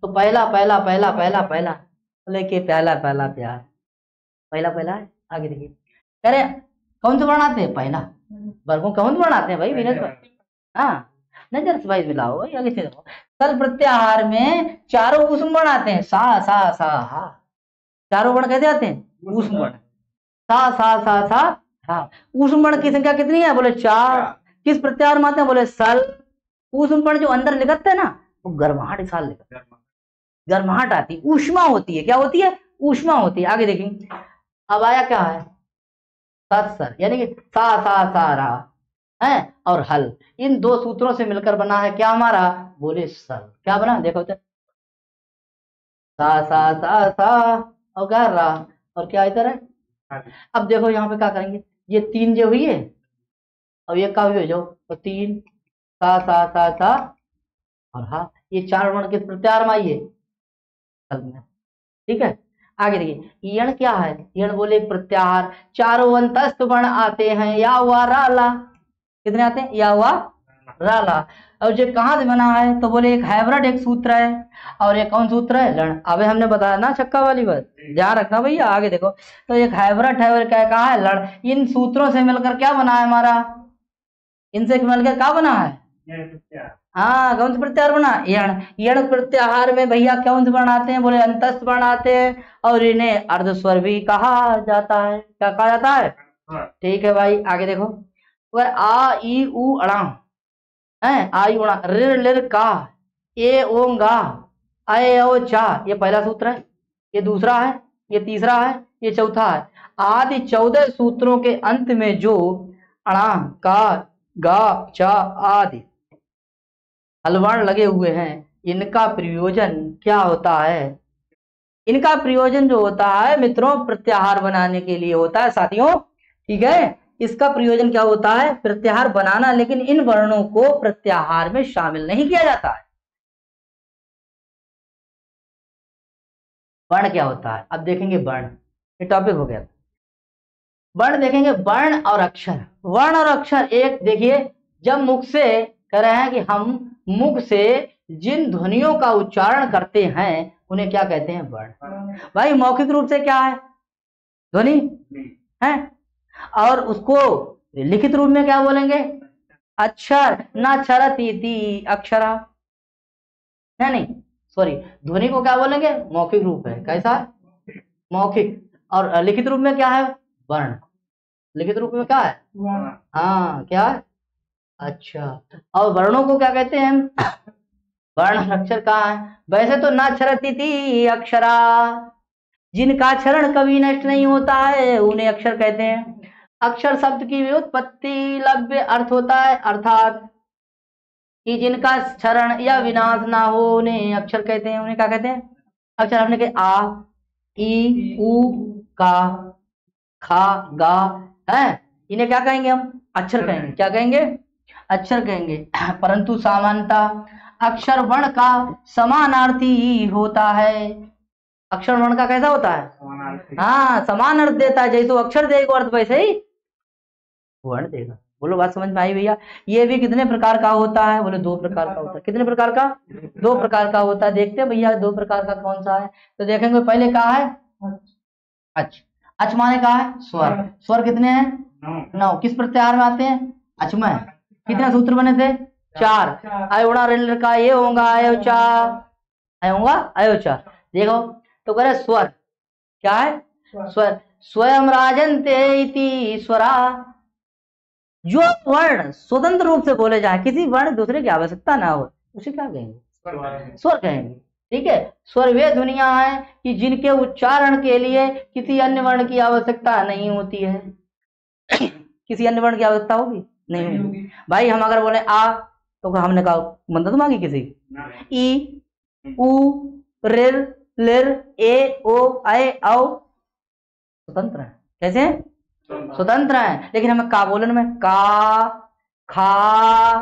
तो पहला पहला पहला पहला पहला, लेके पहला पहला प्यार, पहला पहला है। आगे देखिए, कह रहे कौन से वर्ण आते हैं, पहला। वर्गों कौन से वर्ण आते हैं भाई, विनेश भाई। हाँ, नजर से भाई मिलाओ भाई, आगे देखो। सल प्रत्याहार में चारों ऊष्म वर्ण आते हैं, सा सा सा हा। चारों वर्ण कैसे आते हैं, ऊष्म वर्ण, सा सा सा सा हा। ऊष्म वर्ण की संख्या कितनी है, बोले 4। किस प्रत्याहार में आते हैं, बोले सल। ऊष्म वर्ण जो अंदर लिखते हैं ना, वो गर्माहट साल लिखते हैं, गर्माहट आती, ऊष्मा होती है। क्या होती है, ऊष्मा होती है। आगे देखेंगे, अब आया क्या है, सर, यानी कि सा सा सा रहा है, और हल, इन दो सूत्रों से मिलकर बना है क्या हमारा, बोले सल। क्या बना, देखो तो, सा सा सा सा, और क्या रहा, और क्या इधर है। अब देखो यहाँ पे क्या करेंगे, ये 3 जो हुई है, अब ये का हुई हो जाओ, तो 3 सा सा सा सा, और हाँ, ये 4 वर्ण किस प्रत्याहार में आइए, सल में। ठीक है, आगे देखिए, यण क्या है, यण बोले प्रत्याहार। चारों अंतस्थ वर्ण आते हैं, या हुआ राला। कितने आते हैं, या हुआ राला। और जो कहाँ से बना है, तो बोले एक हाइब्रिड एक सूत्र है, और एक कौन सूत्र है, लण। अबे हमने बताया ना छक्का वाली बात, ध्यान रखना भैया। आगे देखो, तो एक हाइब्रिड है और क्या कहा है, लण। इन सूत्रों से मिलकर क्या बना है हमारा, इनसे मिलकर क्या बना है, हाँ कौन से प्रत्याहार बना, यण। यण प्रत्याहार में भैया कौन से वर्ण आते हैं, बोले अंतस्थ वर्ण आते हैं, और इन्हें अर्धस्वर भी कहा जाता है। क्या कहा जाता है, ठीक है भाई। आगे देखो, आ ई उ अणा है, आ ई उणा, ऋ लिर का, ए ओं गा, अय ओ चा, ये पहला सूत्र है, ये दूसरा है, ये तीसरा है, ये चौथा है। आदि 14 सूत्रों के अंत में जो अणा का गा चा आदि हलवर्ण लगे हुए हैं, इनका प्रयोजन क्या होता है? इनका प्रयोजन जो होता है मित्रों प्रत्याहार बनाने के लिए होता है साथियों। ठीक है, इसका प्रयोजन क्या होता है? प्रत्याहार बनाना, लेकिन इन वर्णों को प्रत्याहार में शामिल नहीं किया जाता है। वर्ण क्या होता है? अब देखेंगे वर्ण, ये टॉपिक हो गया। वर्ण देखेंगे, वर्ण और अक्षर। वर्ण और अक्षर एक देखिए, जब मुख से कह रहे हैं कि हम मुख से जिन ध्वनियों का उच्चारण करते हैं उन्हें क्या कहते हैं? वर्ण। भाई मौखिक रूप से क्या है? ध्वनि है, और उसको लिखित रूप में क्या बोलेंगे? अक्षर। न क्षरती अक्षरा, है नहीं, सॉरी, ध्वनि को क्या बोलेंगे? मौखिक रूप है। कैसा? मौखिक। और लिखित रूप में क्या है? वर्ण। लिखित रूप में क्या है? हाँ, क्या है? अच्छा, और वर्णों को क्या कहते हैं? वर्ण। अक्षर कहाँ है? वैसे तो ना क्षरती अक्षरा, जिनका क्षरण कभी नष्ट नहीं होता है उन्हें अक्षर कहते हैं। अक्षर शब्द की व्युत्पत्ति लव्य अर्थ होता है, अर्थात कि जिनका क्षरण या विनाश ना हो उन्हें अक्षर कहते हैं। उन्हें क्या कहते हैं? अक्षर। हमने कहा आ, ई, उ, का, खा, गा है, इन्हें क्या कहेंगे? हम अक्षर कहेंगे। क्या कहेंगे? अक्षर कहेंगे। परंतु सामान्यतः अक्षर वर्ण का समानार्थी होता है। अक्षर वर्ण का कैसा होता है? हाँ, समान अर्थ देता है। जैसे अक्षर देगा अर्थ वैसे ही वर्ण देगा। बोलो, बात समझ में आई भैया? ये भी कितने प्रकार का होता है? बोले 2 प्रकार का होता है। कितने प्रकार का? 2 प्रकार का होता है। देखते हैं भैया 2 प्रकार का कौन सा है। तो देखेंगे, पहले कहा है अच। अच माने कहा है? स्वर। स्वर कितने हैं? 9। किस प्रत्याहार में आते हैं? अच में। कितने सूत्र बने थे? 4। अयोड़ा रेल का ये होगा अयोचा, होगा अयोचा। देखो तो कह रहे स्वर क्या है? स्वर। स्वयं राजन्ते इति स्वरा, जो वर्ण स्वतंत्र रूप से बोले जाए, किसी वर्ण दूसरे की आवश्यकता ना हो, उसे क्या कहेंगे? स्वर कहेंगे। ठीक है, स्वर वे ध्वनियां हैं कि जिनके उच्चारण के लिए किसी अन्य वर्ण की आवश्यकता नहीं होती है। किसी अन्य वर्ण की आवश्यकता होगी? नहीं होगी। भाई हम अगर बोले आ, तो हमने कहा मदद मांगी किसी? ई, उ, रिर, लिर, ए, ओ, ऐ, औ स्वतंत्र है। कैसे? स्वतंत्र है। लेकिन हमें का बोलन में का, खा,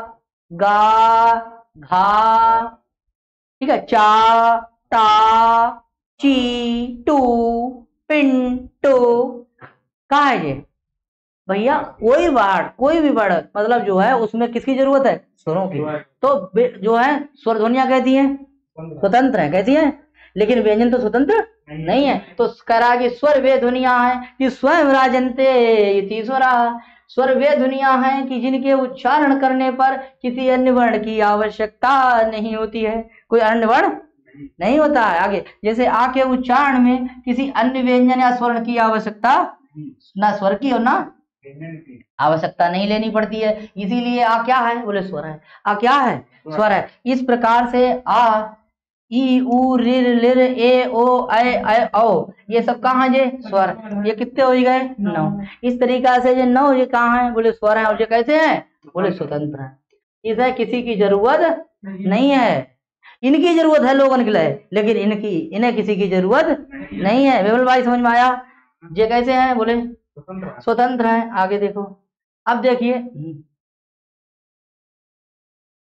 गा, घा, ठीक है, चा, टा, ची, टू, पिन, टू, कहा है ये भैया? कोई वर्ड, कोई भी वर्ड मतलब जो है उसमें किसकी जरूरत है? स्वरों की। तो जो है स्वर ध्वनियां कहती हैं स्वतंत्र है। कहती हैं, लेकिन व्यंजन तो स्वतंत्र नहीं है। तो करा कि स्वर वे ध्वनियां हैं कि स्वयं राजन्ते इति स्वरा, स्वर वे ध्वनियां हैं कि जिनके उच्चारण करने पर किसी अन्य वर्ण की आवश्यकता नहीं होती है। कोई अन्य वर्ण नहीं होता है। आगे जैसे आ के उच्चारण में किसी अन्य व्यंजन या स्वर्ण की आवश्यकता, ना स्वर की और ना आवश्यकता नहीं लेनी पड़ती है। इसीलिए आ क्या है? बोले स्वर है। आ क्या है? स्वर है। इस प्रकार से आ, ई, उ, रिर, लिर, ए, ओ, ऐ, औ, ये सब कहाँ है? स्वर। ये कितने हो गए? 9। इस तरीका से ये 9 ये कहाँ है? बोले स्वर है। और ये कैसे हैं? बोले स्वतंत्र है। इसे किसी की जरूरत नहीं है। इनकी जरूरत है लोगों के लिए, लेकिन इन्हें किसी की जरूरत नहीं है। विमल भाई समझ में आया? ये कैसे हैं? बोले स्वतंत्र है। आगे देखो, अब देखिए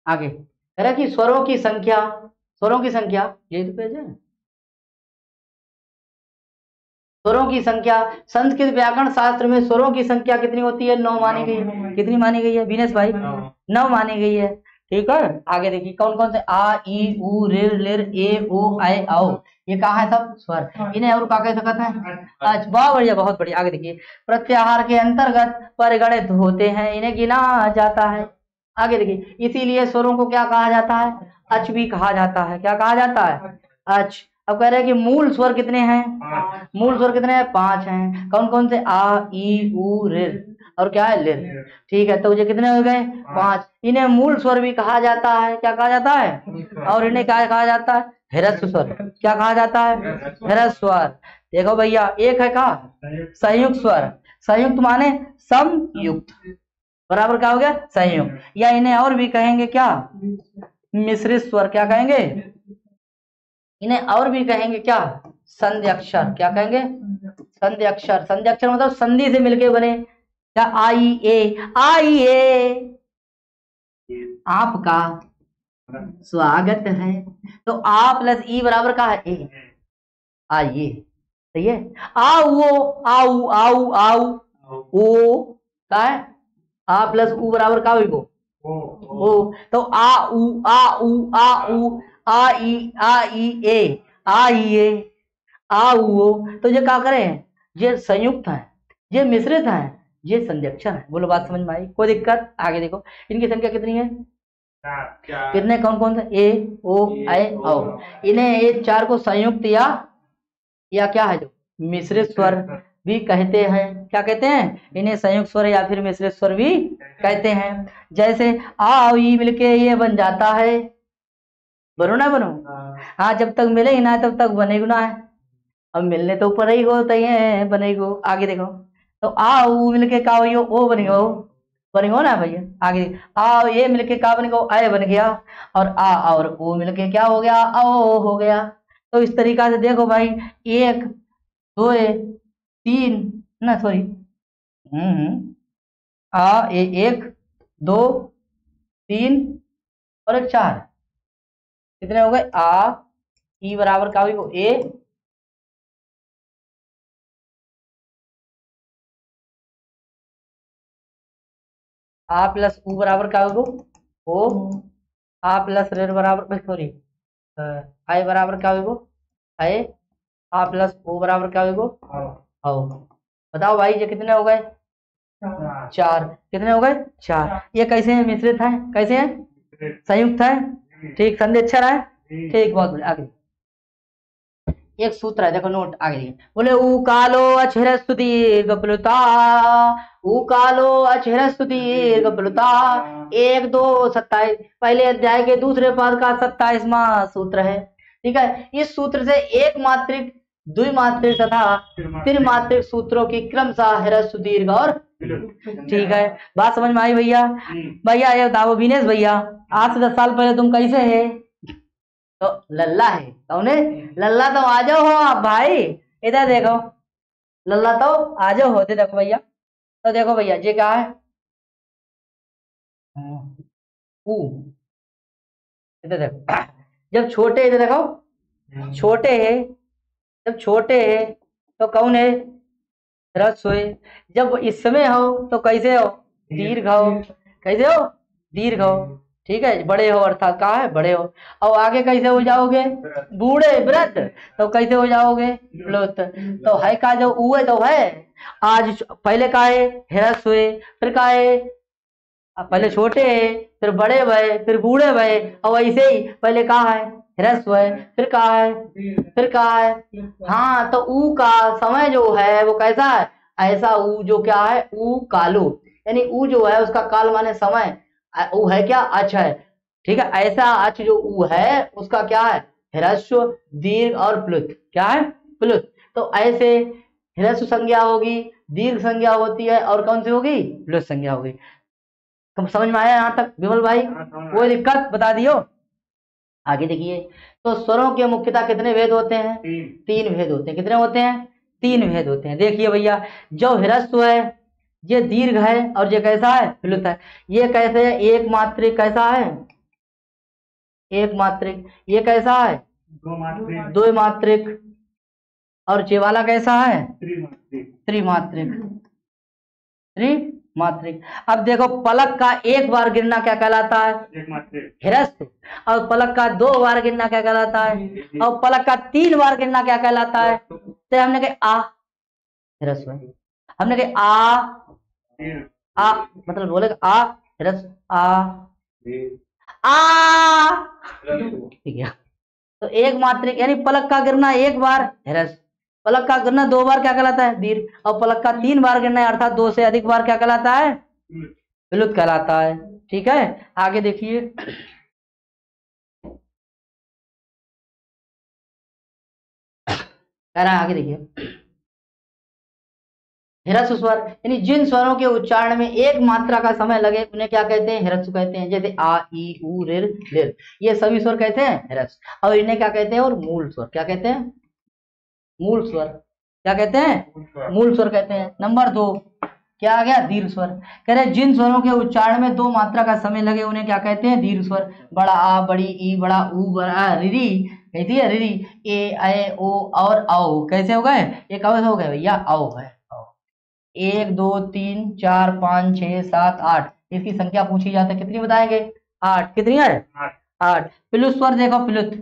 आगे कह रहा कि स्वरों की संख्या, स्वरों की संख्या, ये तो पेज है। स्वरों की संख्या, संस्कृत व्याकरण शास्त्र में स्वरों की संख्या कितनी होती है? 9 मानी गई है। कितनी मानी गई है विनेश भाई? 9 मानी गई है। ठीक है, आगे देखिए कौन कौन से? आ, ई, उ, रिर, लिर, ए, ओ, ऐ, औ, ये कहा है? सब स्वर। इन्हें और क्या कह सकते हैं? अच्छा, बहुत बढ़िया, बहुत बढ़िया। आगे देखिए, प्रत्याहार के अंतर्गत परिगणित होते हैं, इन्हें गिना जाता है। आगे देखिए, इसीलिए स्वरों को क्या कहा जाता है? अच भी कहा जाता है। क्या कहा जाता है? अच। अब कह रहे हैं कि मूल स्वर कितने हैं? मूल स्वर कितने हैं? 5 हैं। कौन कौन से? आ, ई, उ, रिर और क्या है? लिर। ठीक है, तो ये कितने हो गए? 5। इन्हें मूल स्वर भी कहा जाता है। क्या कहा जाता है? और इन्हें क्या कहा जाता है? ह्रस्व स्वर। क्या कहा जाता है? ह्रस्व स्वर। देखो भैया, एक है का संयुक्त स्वर, संयुक्त माने समयुक्त, बराबर क्या हो गया संयुक्त, या इन्हें और भी कहेंगे क्या मिश्रित स्वर, क्या कहेंगे इन्हें और भी कहेंगे क्या संधि अक्षर, क्या कहेंगे संधि अक्षर। संधि अक्षर मतलब संधि से मिलके बने, क्या आई ए, आई ए आपका स्वागत है, तो आ प्लस ई बराबर का है ए, आइए, सही है। आओ आओ आओ आओ, ओ का है आ प्लस ऊ बराबर का हुई वो ओ, तो आ ऊ आ ऊ आ ऊ, आ ई ए, आई ए, आ ऊ, तो ये क्या करें, ये संयुक्त है, ये मिश्रित है, ये संधि अक्षर है। बोलो बात समझ में आई, कोई दिक्कत? आगे देखो, इनकी संख्या कितनी है, कितने, कौन कौन से, ए ओ ऐ औ, इन्हें ये चार को संयुक्त या क्या है जो मिश्रित स्वर भी कहते हैं। क्या कहते हैं इन्हें, संयुक्त स्वर या फिर मिश्रित स्वर भी कहते हैं। जैसे आ ई मिलके ये बन जाता है, बनो ना बनो, हाँ जब तक मिले ही ना तब तक बनेगा ना है, अब मिलने तो ऊपर ही हो तो ये बनेगो। आगे देखो, तो आ ऊ मिलके का हो ओ बनेगो, बनेगो ना भैया। आगे आ ये मिलके का बनेगो ऐ बन गया, और आ और ओ मिलके क्या हो गया ओ हो गया। तो इस तरीका से देखो भाई, एक दो तीन ना सॉरी आ एक दो तीन और एक चार, कितने हो गए, आ ई बराबर का हो ए, आ प्लस ऊ बराबर का हो ओ, आ प्लस रेड बराबर सॉरी आई बराबर क्या हो आई, आ प्लस ओ बराबर क्या हो आओ। बताओ भाई ये कितने हो गए, चार, कितने हो गए चार। ये कैसे है, मिश्रित है, कैसे है संयुक्त है, ठीक, संधि अक्षर है, ठीक, बहुत बढ़िया। आगे एक सूत्र है, देखो नोट, आगे देखिए, बोले ऊ कालो अक्षर स्तुति गपलुता, ऊ कालो अक्षर स्तुति गपलुता, 1-2-27 पहले अध्याय के दूसरे पाद का 27वां सूत्र है। ठीक है, इस सूत्र से एक मात्रिक, द्विमात्रिक तथा त्रिमात्रिक सूत्रों की क्रमशः ह्रस्व दीर्घ और, ठीक है, बात समझ में आई भैया। भैया ये बताओ विनेश भैया, आज से 10 साल पहले तुम कैसे है, तो लल्ला है, कौन है लल्ला, तो आ जाओ हो आप भाई, इधर देखो लल्ला तो आ जाओ होते, देखो भैया, तो देखो भैया ये क्या है ऊ, इधर देखो, जब छोटे, इधर देखो छोटे है, जब छोटे है तो कौन है ह्रस्व है, जब इसमें हो तो कैसे हो दीर्घ हो, कैसे हो दीर्घ हो, ठीक है, बड़े हो अर्थात कहा है बड़े हो। और आगे कैसे हो जाओगे बूढ़े वृद्ध, तो कैसे हो जाओगे प्लुत, तो है का जो ऊ है तो है, आज पहले का है ह्रस्व है, फिर का है पहले छोटे है, फिर बड़े भय, फिर बूढ़े भय, और ऐसे ही पहले कहा है ह्रस्व है, फिर कहा है, फिर कहा है, हाँ तो ऊ का समय जो है वो कैसा है, ऐसा ऊ जो क्या है ऊ कालो, यानी ऊ जो है उसका काल माने समय, ऊ है क्या अच है, ठीक है, ऐसा अच जो ऊ है उसका क्या है ह्रस्व दीर्घ और प्लुत, क्या है प्लुत। तो ऐसे ह्रस्व संज्ञा होगी, दीर्घ संज्ञा होती है, और कौन सी होगी प्लुत संज्ञा होगी। तुम समझ में आया यहाँ तक विमल भाई, कोई दिक्कत बता दियो। आगे देखिए, तो स्वरों के मुख्यतः कितने भेद होते हैं, 3 भेद होते हैं, कितने होते हैं 3 भेद होते हैं। देखिए भैया, जो ह्रस्व है ये दीर्घ है, और ये कैसा है प्लुत है। ये कैसे है, एक मात्रिक, कैसा है एक मात्रिक, ये कैसा है 2 मात्रिक, और ये वाला कैसा है त्रिमात्रिक, त्रिमात्रिक। अब देखो पलक का एक बार गिरना क्या कहलाता है ह्रस्व, और पलक का 2 बार गिरना क्या कहलाता है, और पलक का 3 बार गिरना क्या कहलाता है। तो हमने कहा आ ह्रस्व, हमने कहा आ मतलब बोले आ ह्रस्व आ, ठीक है। तो एक मात्रिक यानी पलक का गिरना एक बार ह्रस्व, पलक का गिरना 2 बार क्या कहलाता है दीर्घ, और पलक का 3 बार गिरना है अर्थात 2 से अधिक बार क्या कहलाता है विलुप्त कहलाता है। ठीक है, आगे देखिए, कह रहा है आगे देखिए, ह्रस्व स्वर यानी जिन स्वरों के उच्चारण में एक मात्रा का समय लगे उन्हें क्या कहते हैं, ह्रस्व कहते हैं। जैसे आ ई उ ऋ ऋ, ये सभी स्वर कहते हैं ह्रस्व। और इन्हें क्या कहते हैं, और मूल स्वर क्या कहते हैं, मूल स्वर क्या कहते हैं, मूल स्वर कहते हैं। नंबर 2 क्या आ गया, दीर्घ स्वर। कह रहे जिन स्वरों के उच्चारण में 2 मात्रा का समय लगे उन्हें क्या कहते हैं, दीर्घ स्वर। बड़ा आ, बड़ी ई, बड़ा ऊ, बड़ा रिरी, कैसी है रिरी, ए ओ और औ कैसे हो गए, ये कब हो गए भैया, औ है। 1 2 3 4 5 6 7 8, इसकी संख्या पूछी जाती है, कितनी बताएंगे, 8। कितनी है, 8। प्लुत स्वर देखो, प्लुत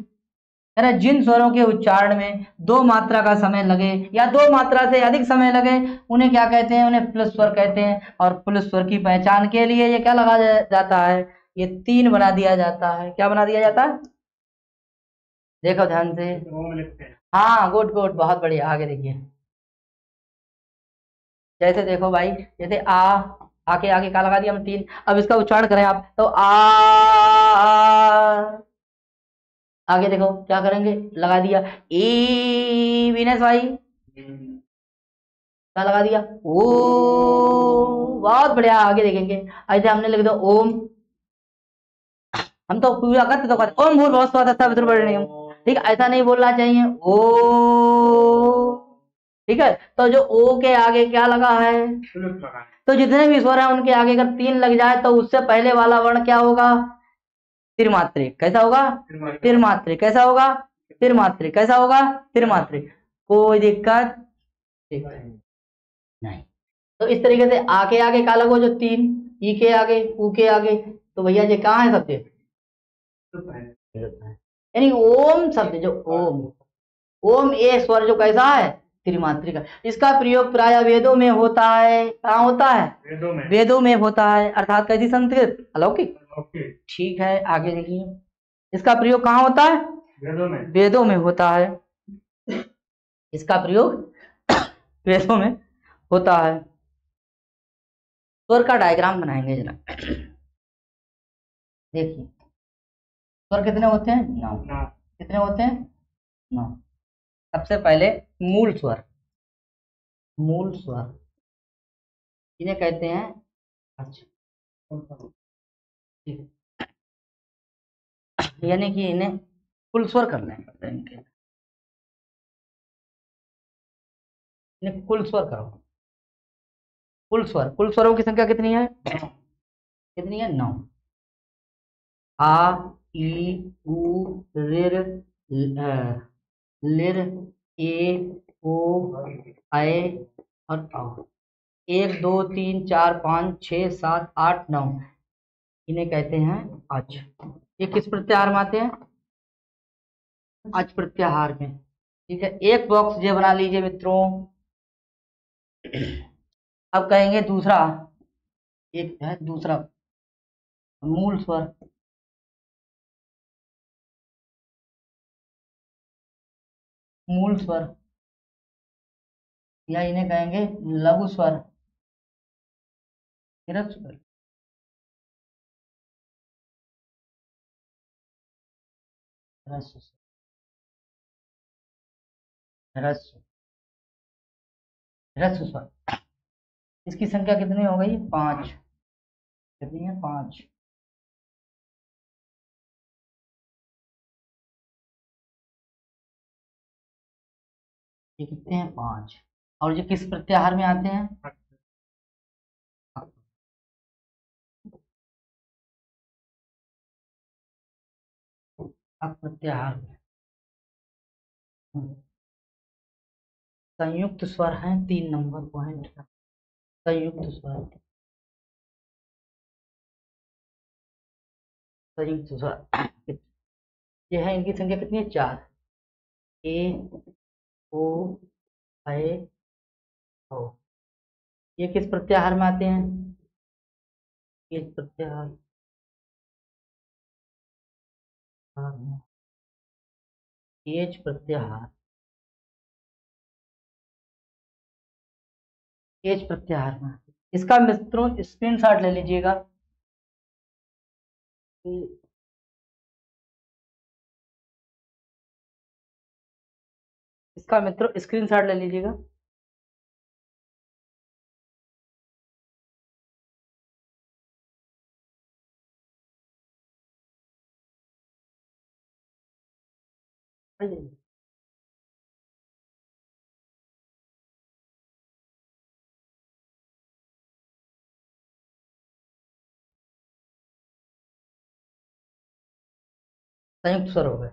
है ना, जिन स्वरों के उच्चारण में 2 मात्रा का समय लगे या 2 मात्रा से अधिक समय लगे उन्हें क्या कहते हैं, उन्हें प्लुत स्वर कहते हैं। और प्लुत स्वर की पहचान के लिए ये क्या लगा जाता है, ये 3 बना दिया जाता है। क्या बना दिया जाता है, देखो ध्यान से, हाँ गुड गुड, बहुत बढ़िया। आगे देखिए, जैसे देखो भाई, जैसे आके आगे का लगा दिया हमने 3। अब इसका उच्चारण करें आप तो आगे देखो क्या करेंगे, लगा दिया ई, विनेश भाई क्या लगा दिया, ओ, बहुत बढ़िया। आगे देखेंगे, ऐसे हमने लिख दो ओम, हम तो पूरा करते तो कहते ओम भूर्भुवः स्वः तत्सवितुर्वरेण्यं, ठीक है, ऐसा नहीं बोलना चाहिए ओ, ठीक है। तो जो ओ के आगे क्या लगा है, तो जितने भी स्वर हैं उनके आगे अगर 3 लग जाए तो उससे पहले वाला वर्ण क्या होगा, त्रिमात्रिक। कैसा होगा, त्रिमात्रिक। कैसा होगा, त्रिमात्रिक। कैसा होगा, त्रिमात्रिक। कोई दिक्कत नहीं। तो इस तरीके से आ के आगे का लगो जो 3, ई के आगे, ऊ के आगे, तो भैया ये कहाँ है शब्द, यानी ओम शब्द, जो ओम, ओम ये स्वर जो कैसा है, त्रिमात्रिक है। इसका प्रयोग प्राय वेदों में होता है। कहाँ होता है, वेदों में होता है, अर्थात कैसी संस्कृत, अलौकिक। ठीक है, आगे देखिए, इसका प्रयोग कहाँ होता है, वेदों में होता है। इसका प्रयोग वेदों में होता है। स्वर का डायग्राम बनाएंगे जरा, देखिए स्वर कितने होते हैं, 9। कितने होते हैं, 9। सबसे पहले मूल स्वर, मूल स्वर इन्हें कहते हैं, अच्छा ठीक है, यानी कि इन्हें कुल स्वर करना है, इन्हें कुल स्वर करो। कुल स्वर, कुल स्वरों की संख्या कितनी है, कितनी है, 9। आ ई उ ऋ लिर ए ओ आए और औ। 1 2 3 4 5 6 7 8 9, इन्हें कहते हैं अच। ये किस प्रत्याहार में आते हैं, अच प्रत्याहार में। ठीक है, एक बॉक्स ये बना लीजिए मित्रों। अब कहेंगे दूसरा, एक है दूसरा मूल स्वर, मूल स्वर या इन्हें कहेंगे लघु स्वर, स्वर, ह्रस्व ह्रस्व ह्रस्व स्वर। इसकी संख्या कितनी हो गई, 5। कितनी है, 5। ये कितने हैं, 5। और ये किस प्रत्याहार में आते हैं, प्रत्याहार में। संयुक्त स्वर है 3 नंबर पॉइंट, संयुक्त स्वर, संयुक्त स्वर ये है, इनकी संख्या कितनी है, 4। ए ओ ए ओ, ये किस प्रत्याहार में आते हैं, किस प्रत्याहार, एच प्रत्याहार, एच प्रत्याहार में। इसका मित्रों स्क्रीनशॉट ले लीजिएगा। इसका मित्रों स्क्रीनशॉट ले लीजिएगा। संयुक्त स्वर हो गए।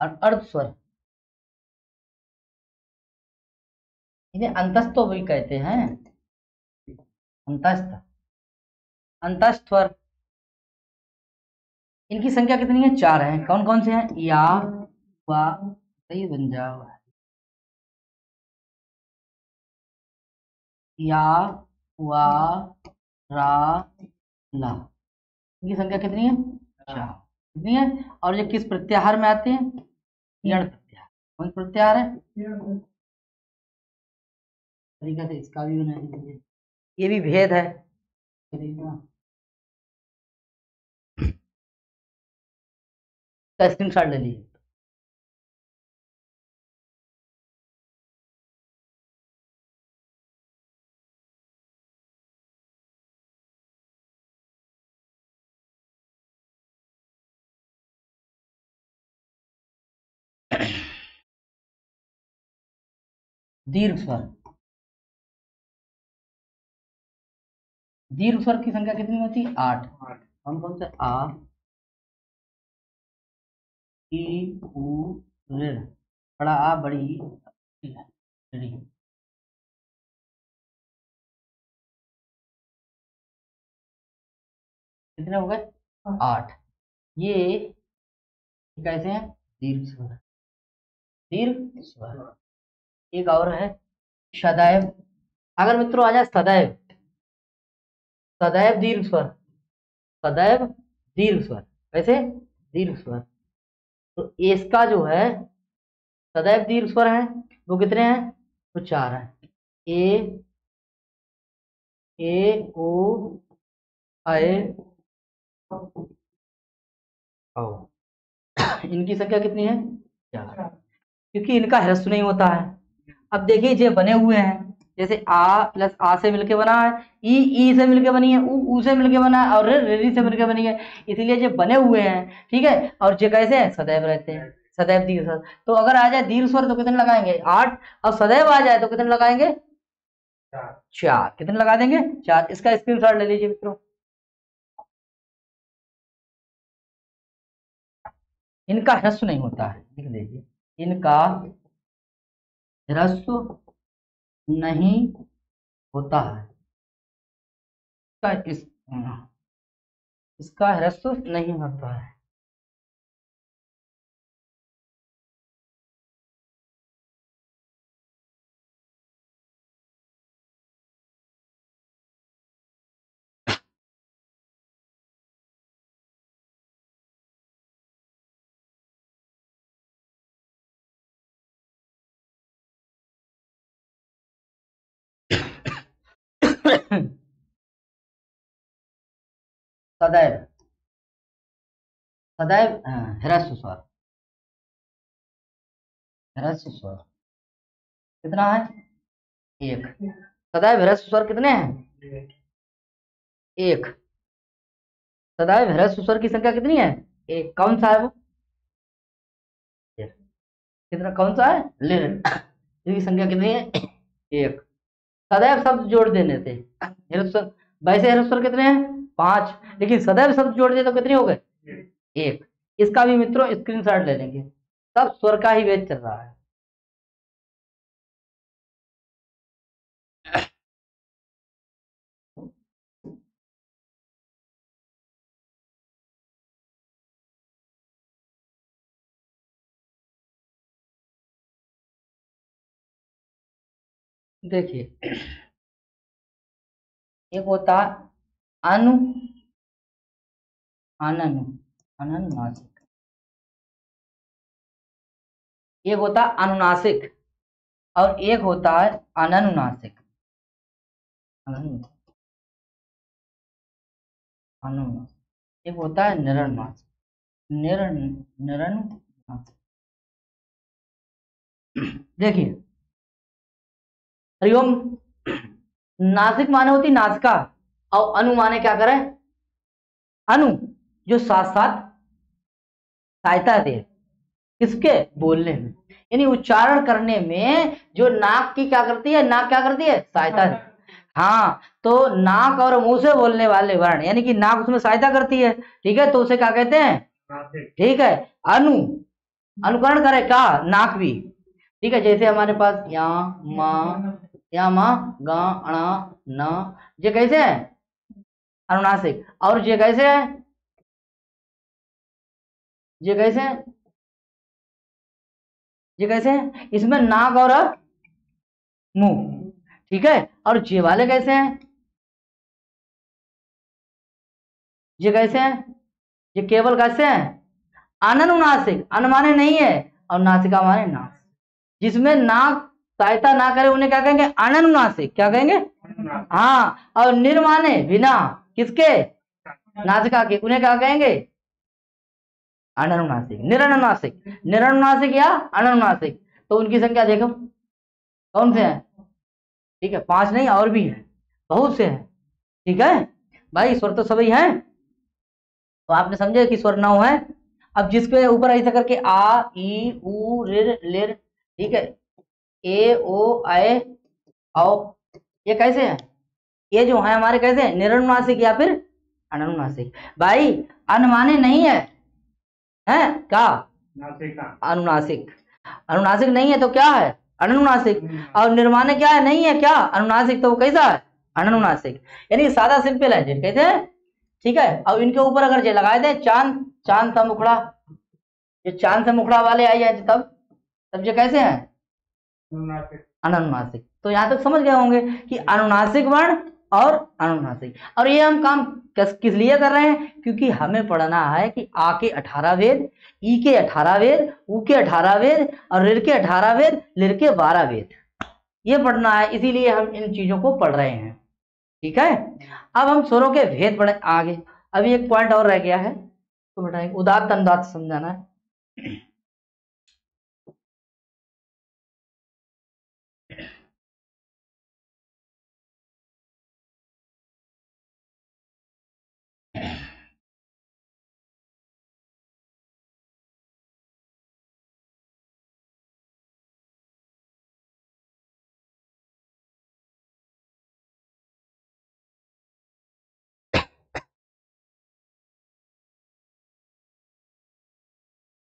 अर्ध स्वर, इन्हें अंतस्थ भी कहते हैं। अंतस्थ, अंतस्थ स्वर, इनकी संख्या कितनी है? 4 है। कौन कौन से हैं? या, वा, सही बन जाओ, या, वा, रा, ला, इनकी संख्या कितनी है? 4। कितनी है? और ये किस प्रत्याहार में आते हैं? यण प्रत्याहार। कौन प्रत्याहार है? तरीका से इसका भी बना दीजिए, ये भी भेद है। स्क्रीनशॉट ले लीजिए। दीर्घ स्वर, दीर्घ स्वर की संख्या कितनी होती है? 8। कौन कौन से? आ, ई, उ, ऋ, बड़ा आ, बड़ी ई, ऋ। कितने हो गए? 8। ये कैसे हैं? दीर्घ स्वर, दीर्घ स्वर। एक और है सदैव। अगर मित्रों आ जाए सदैव, सदैव दीर्घ स्वर, सदैव दीर्घ स्वर, कैसे? दीर्घ स्वर। तो इसका जो है सदैव दीर्घ स्वर है वो कितने हैं? वो 4 है। ए, ए, ओ, ए, ओ। इनकी संख्या कितनी है? 4। क्योंकि इनका ह्रस्व नहीं होता है। अब देखिए जो बने हुए हैं, जैसे आ प्लस आ से मिलके बना है, ई से मिलके बनी है, ऊ से मिलके बना है, और री से मिलके बनी है। इसलिए जो बने हुए हैं, ठीक है, और जो कैसे हैं? सदैव रहते हैं, सदैव दीर्घ स्वर। तो अगर आ जाए दीर्घ स्वर तो कितने लगाएंगे? 8। और सदैव आ जाए तो कितने लगाएंगे? 4। कितने लगा देंगे? 4। इसका स्क्रीनशॉट ले लीजिए मित्रों। इनका ह्रस्व नहीं होता है, लिख लीजिए, इनका ह्रस्व नहीं होता है। इसका इसका ह्रस्व नहीं होता है। सदैव, सदैव ह्रस्व स्वर, ह्रस्व स्वर कितना है? 1। सदैव ह्रस्व स्वर कितने हैं? 1। सदैव ह्रस्व स्वर की संख्या कितनी है? 1। कौन सा है वो? कितना, कौन सा है? लिर। इसकी संख्या कितनी है? 1। सदैव शब्द जोड़ देने से ह्रस्व, वैसे ह्रस्व स्वर कितने हैं? 5, लेकिन सदैव शब्द जोड़ दिए तो कितने हो गए? 1। इसका भी मित्रों स्क्रीनशॉट ले लेंगे। सब स्वर का ही वेद चल रहा है। देखिए एक होता है अनु अननु अनुनासिक, एक होता है अनुनासिक और एक होता है अननुनासिक। अनुनासिक एक होता है निरनुनासिक। निरनुनासिक देखिए हरिओम, नासिक माने होती नासिका और अनु माने क्या करे, अनु जो साथ साथ सहायता दे किसके बोलने में, यानी उच्चारण करने में जो नाक की क्या करती है, नाक क्या करती है, सहायता। हाँ तो नाक और मुंह से बोलने वाले वर्ण यानी कि नाक उसमें सहायता करती है, ठीक है, तो उसे क्या कहते हैं, ठीक है, अनु अनुकरण करे क्या, नाक भी, ठीक है। जैसे हमारे पास या मा गा अणा न, ये कैसे है अनुनासिक, और ये कैसे है, ये कैसे है, ये कैसे है, इसमें नाक और मुंह, ठीक है, और ये वाले कैसे हैं, ये कैसे हैं, ये केवल कैसे हैं अननुनासिक, अन माने नहीं है और नासिका माने नाक, जिसमें नाक सहायता ना करे उन्हें क्या कहेंगे, अननुनासिक, क्या कहेंगे, हाँ, और निर्माने बिना किसके, नासिका के, उन्हें क्या कहेंगे, अननुनासिक। निरनुनासिक, निरनुनासिक या अननुनासिक, तो उनकी संख्या देखो कौन से हैं, ठीक है, 5 नहीं और भी है, बहुत से हैं, ठीक है भाई, स्वर तो सभी हैं, तो आपने समझे कि स्वर 9 है। अब जिसके ऊपर ऐसा करके आ ई उ रिर लिर, ठीक है, ए ओ आए औ, ये कैसे है, ये जो है हमारे कैसे हैं, निरनुनासिक या फिर अनुनासिक। भाई अन माने नहीं है, है क्या, अनुनासिक, अनुनासिक नहीं है तो क्या है अनुनासिक, और निर्माने क्या है, नहीं है क्या अनुनासिक, तो वो कैसा है अनुनासिक, यानी सादा सिंपल है जी, कैसे है, ठीक है। अब इनके ऊपर अगर जे लगाए दे चांद, चांद सा मुखड़ा, ये चांद से मुखड़ा वाले आई जाए तब ये कैसे हैं अनुनासिक। तो यहाँ तक समझ गए होंगे कि अनुनासिक वर्ण और अनुनासिक, और ये हम काम किस लिए कर रहे हैं, क्योंकि हमें पढ़ना है कि आ के 18 वेद, ई के 18 वेद, ऊ के 18 वेद और रिर के 18 वेद, लिर के 12 वेद, ये पढ़ना है, इसीलिए हम इन चीजों को पढ़ रहे हैं, ठीक है। अब हम स्वरों के भेद पढ़े आगे, अभी एक पॉइंट और रह गया है, तो बेटा उदात्त अनुदात्त समझाना है।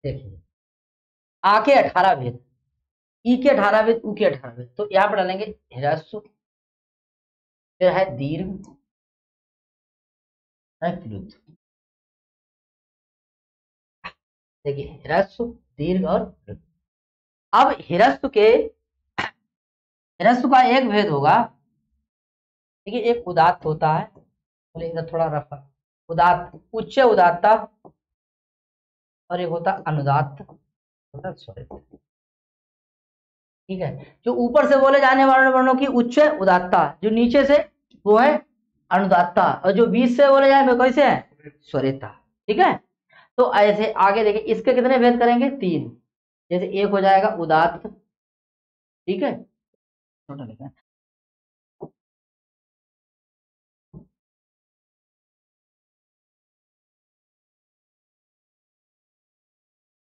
देखिए आ के 18 भेद, ई के 18 भेद, ऊ के 18 भेद, तो यहाँ पर डालेंगे ह्रस्व, फिर है दीर्घ, क्लुप्त, देखिए ह्रस्व दीर्घ और क्लुप्त। अब ह्रस्व का एक भेद होगा, देखिए एक उदात्त होता है, बोले इधर थोड़ा रफा, उदात्त उच्च उदात्ता, और एक होता अनुदात्त, होता स्वरित, ठीक है। जो ऊपर से बोले जाने वाले वर्णों की उच्च उदात्ता, जो नीचे से वो है अनुदात्ता, और जो बीच से बोले जाए वो कैसे है स्वरिता, ठीक है। तो ऐसे आगे देखिए इसके कितने भेद करेंगे, 3, जैसे एक हो जाएगा उदात्त, ठीक है, छोटा लिखा है,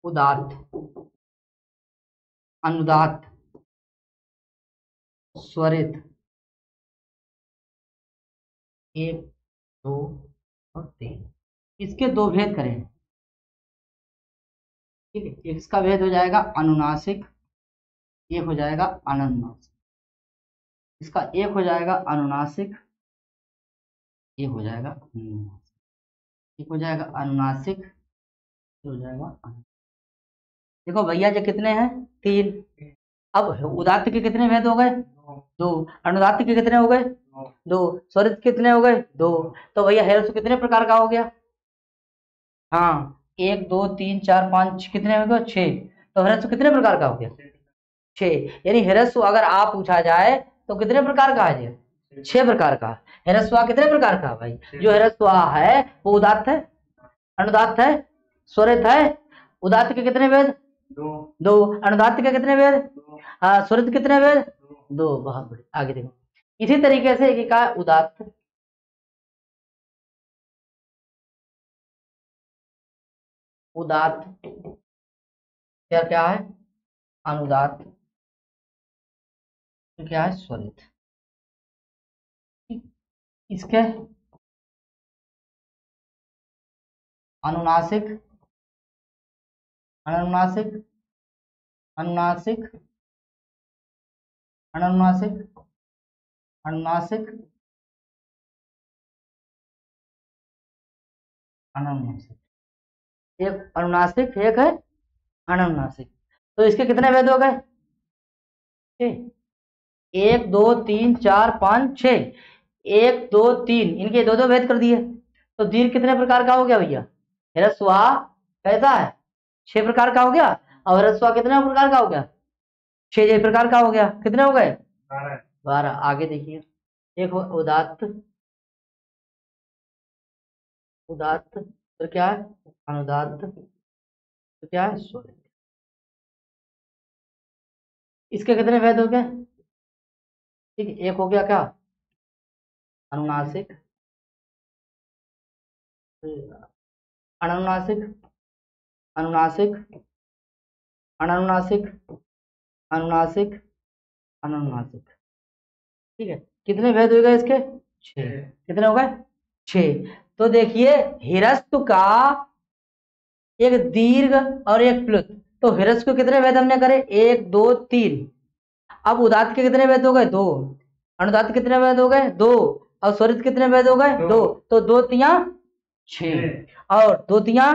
उदात्त, अनुदात्त, स्वरित, 1 2 और 3, इसके 2 भेद करें, ठीक है। इसका भेद हो जाएगा अनुनासिक, एक हो जाएगा अननुनासिक, इसका एक हो जाएगा अनुनासिक, एक हो जाएगा अनुनासिक, एक हो जाएगा अनुनासिक, हो जाएगा। देखो भैया जो कितने हैं, 3। अब उदात्त के कितने भेद हो गए, दो। अनुदात्त के कितने हो गए? दो। स्वरित कितने हो गए? दो। तो भैया ह्रस्व कितने प्रकार का हो गया? हाँ, 1 2 3 4 5 कितने हो गए? 6। तो ह्रस्व कितने प्रकार का हो गया? 6। यानी ह्रस्व अगर आ पूछा जाए तो कितने प्रकार का है? 6 प्रकार का। ह्रस्व आ कितने प्रकार का भाई? जो ह्रस्व आ है वो उदात्त है, अनुदात्त है, स्वरित है। उदात्त के कितने वेद? दो। अनुदात्त के कितने वेद? स्वरित कितने वेद? दो। बहुत बढ़िया, आगे देखो। इसी तरीके से एक का उदात्त, उदात्त क्या क्या है? अनुदात्त क्या है? स्वरित। इसके अनुनासिक, अनुनासिक, अनुनासिक, अनुनासिक, अनुनासिक, अनुनासिक। एक अनुनासिक, एक है अनुनासिक। तो इसके कितने वेद हो गए? 1 2 3 4 5 6। 1 2 3 इनके दो दो भेद कर दिए। तो दीर्घ कितने प्रकार का हो गया भैया? ह्रस्व आ कैसा है? 6 प्रकार का हो गया। और ह्रस्व आ कितने प्रकार का हो गया? 6 प्रकार का हो गया। कितने हो गए? 12। आगे देखिए, एक उदात्त, उदात्त फिर क्या है? अनुदात्त तो क्या है? स्वरित। इसके कितने भेद हो गए? ठीक है, एक हो गया क्या? अनुनासिक, अनुनासिक, अनुनासिक, अनुनासिक, अनुनासिक, अनुनासिक। ठीक है, कितने भेद हो गए इसके? 6। कितने हो गए? 6। तो देखिए ह्रस्व का एक दीर्घ और एक प्लुत। तो ह्रस्व के कितने भेद हमने करे? 1 2 3। अब उदात्त के कितने भेद हो गए? 2। अनुदात्त कितने भेद हो गए? 2। और स्वरित कितने भेद हो गए? 2। तो 2 तिया 6 और 2 तिया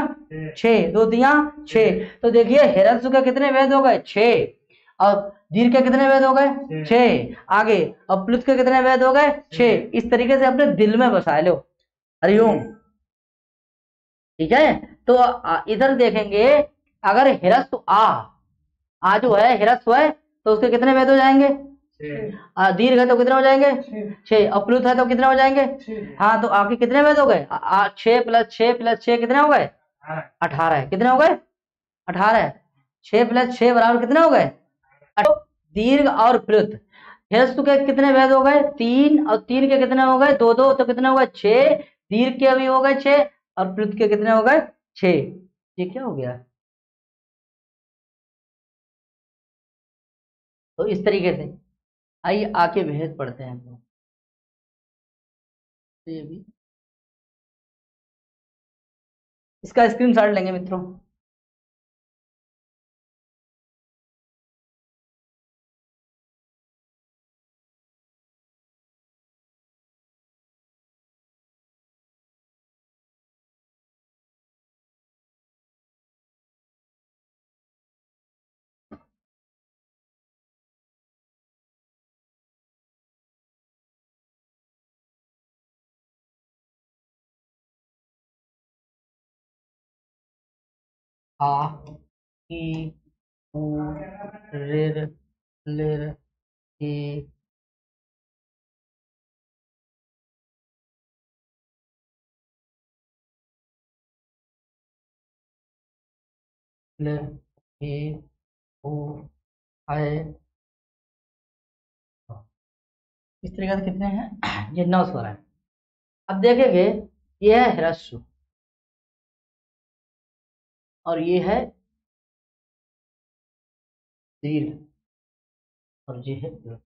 6, 2 तिया 6। तो देखिए ह्रस्व के कितने भेद हो गए? 6। और दीर्घ के कितने भेद हो गए? 6। आगे अब प्लुत के कितने भेद हो गए? 6। इस तरीके से अपने दिल में बसा लो। हरिओम। ठीक है, तो इधर देखेंगे, अगर ह्रस्व आ जो है ह्रस्व है तो उसके कितने भेद हो जाएंगे? दीर्घ है तो कितने हो जाएंगे? 6। अप्लुत है तो कितने हो जाएंगे? हाँ, तो आपके कितने भेद हो गए? 6 + 6 + 6 कितने हो गए? 18। कितने हो गए? 18। 6 + 6 बराबर कितने हो गए? दीर्घ और प्लुत। ह्रस्व के कितने भेद हो गए? 3। और 3 के कितने हो गए? 2 2। तो कितने हो गए? 6। दीर्घ के अभी हो गए 6 और प्लुत के कितने हो गए? 6। ये क्या हो गया? तो इस तरीके से आइए आके भेद पढ़ते हैं हम लोग। तो ये भी इसका स्क्रीनशॉट लेंगे मित्रों। आ ई उ ऋ लिर ई ल ई उ आए। इस तरीके से कितने हैं? ये 9 स्वर है। अब देखेंगे, ये है ह्रस्व और ये है दीर्घ और ये है प्लुत।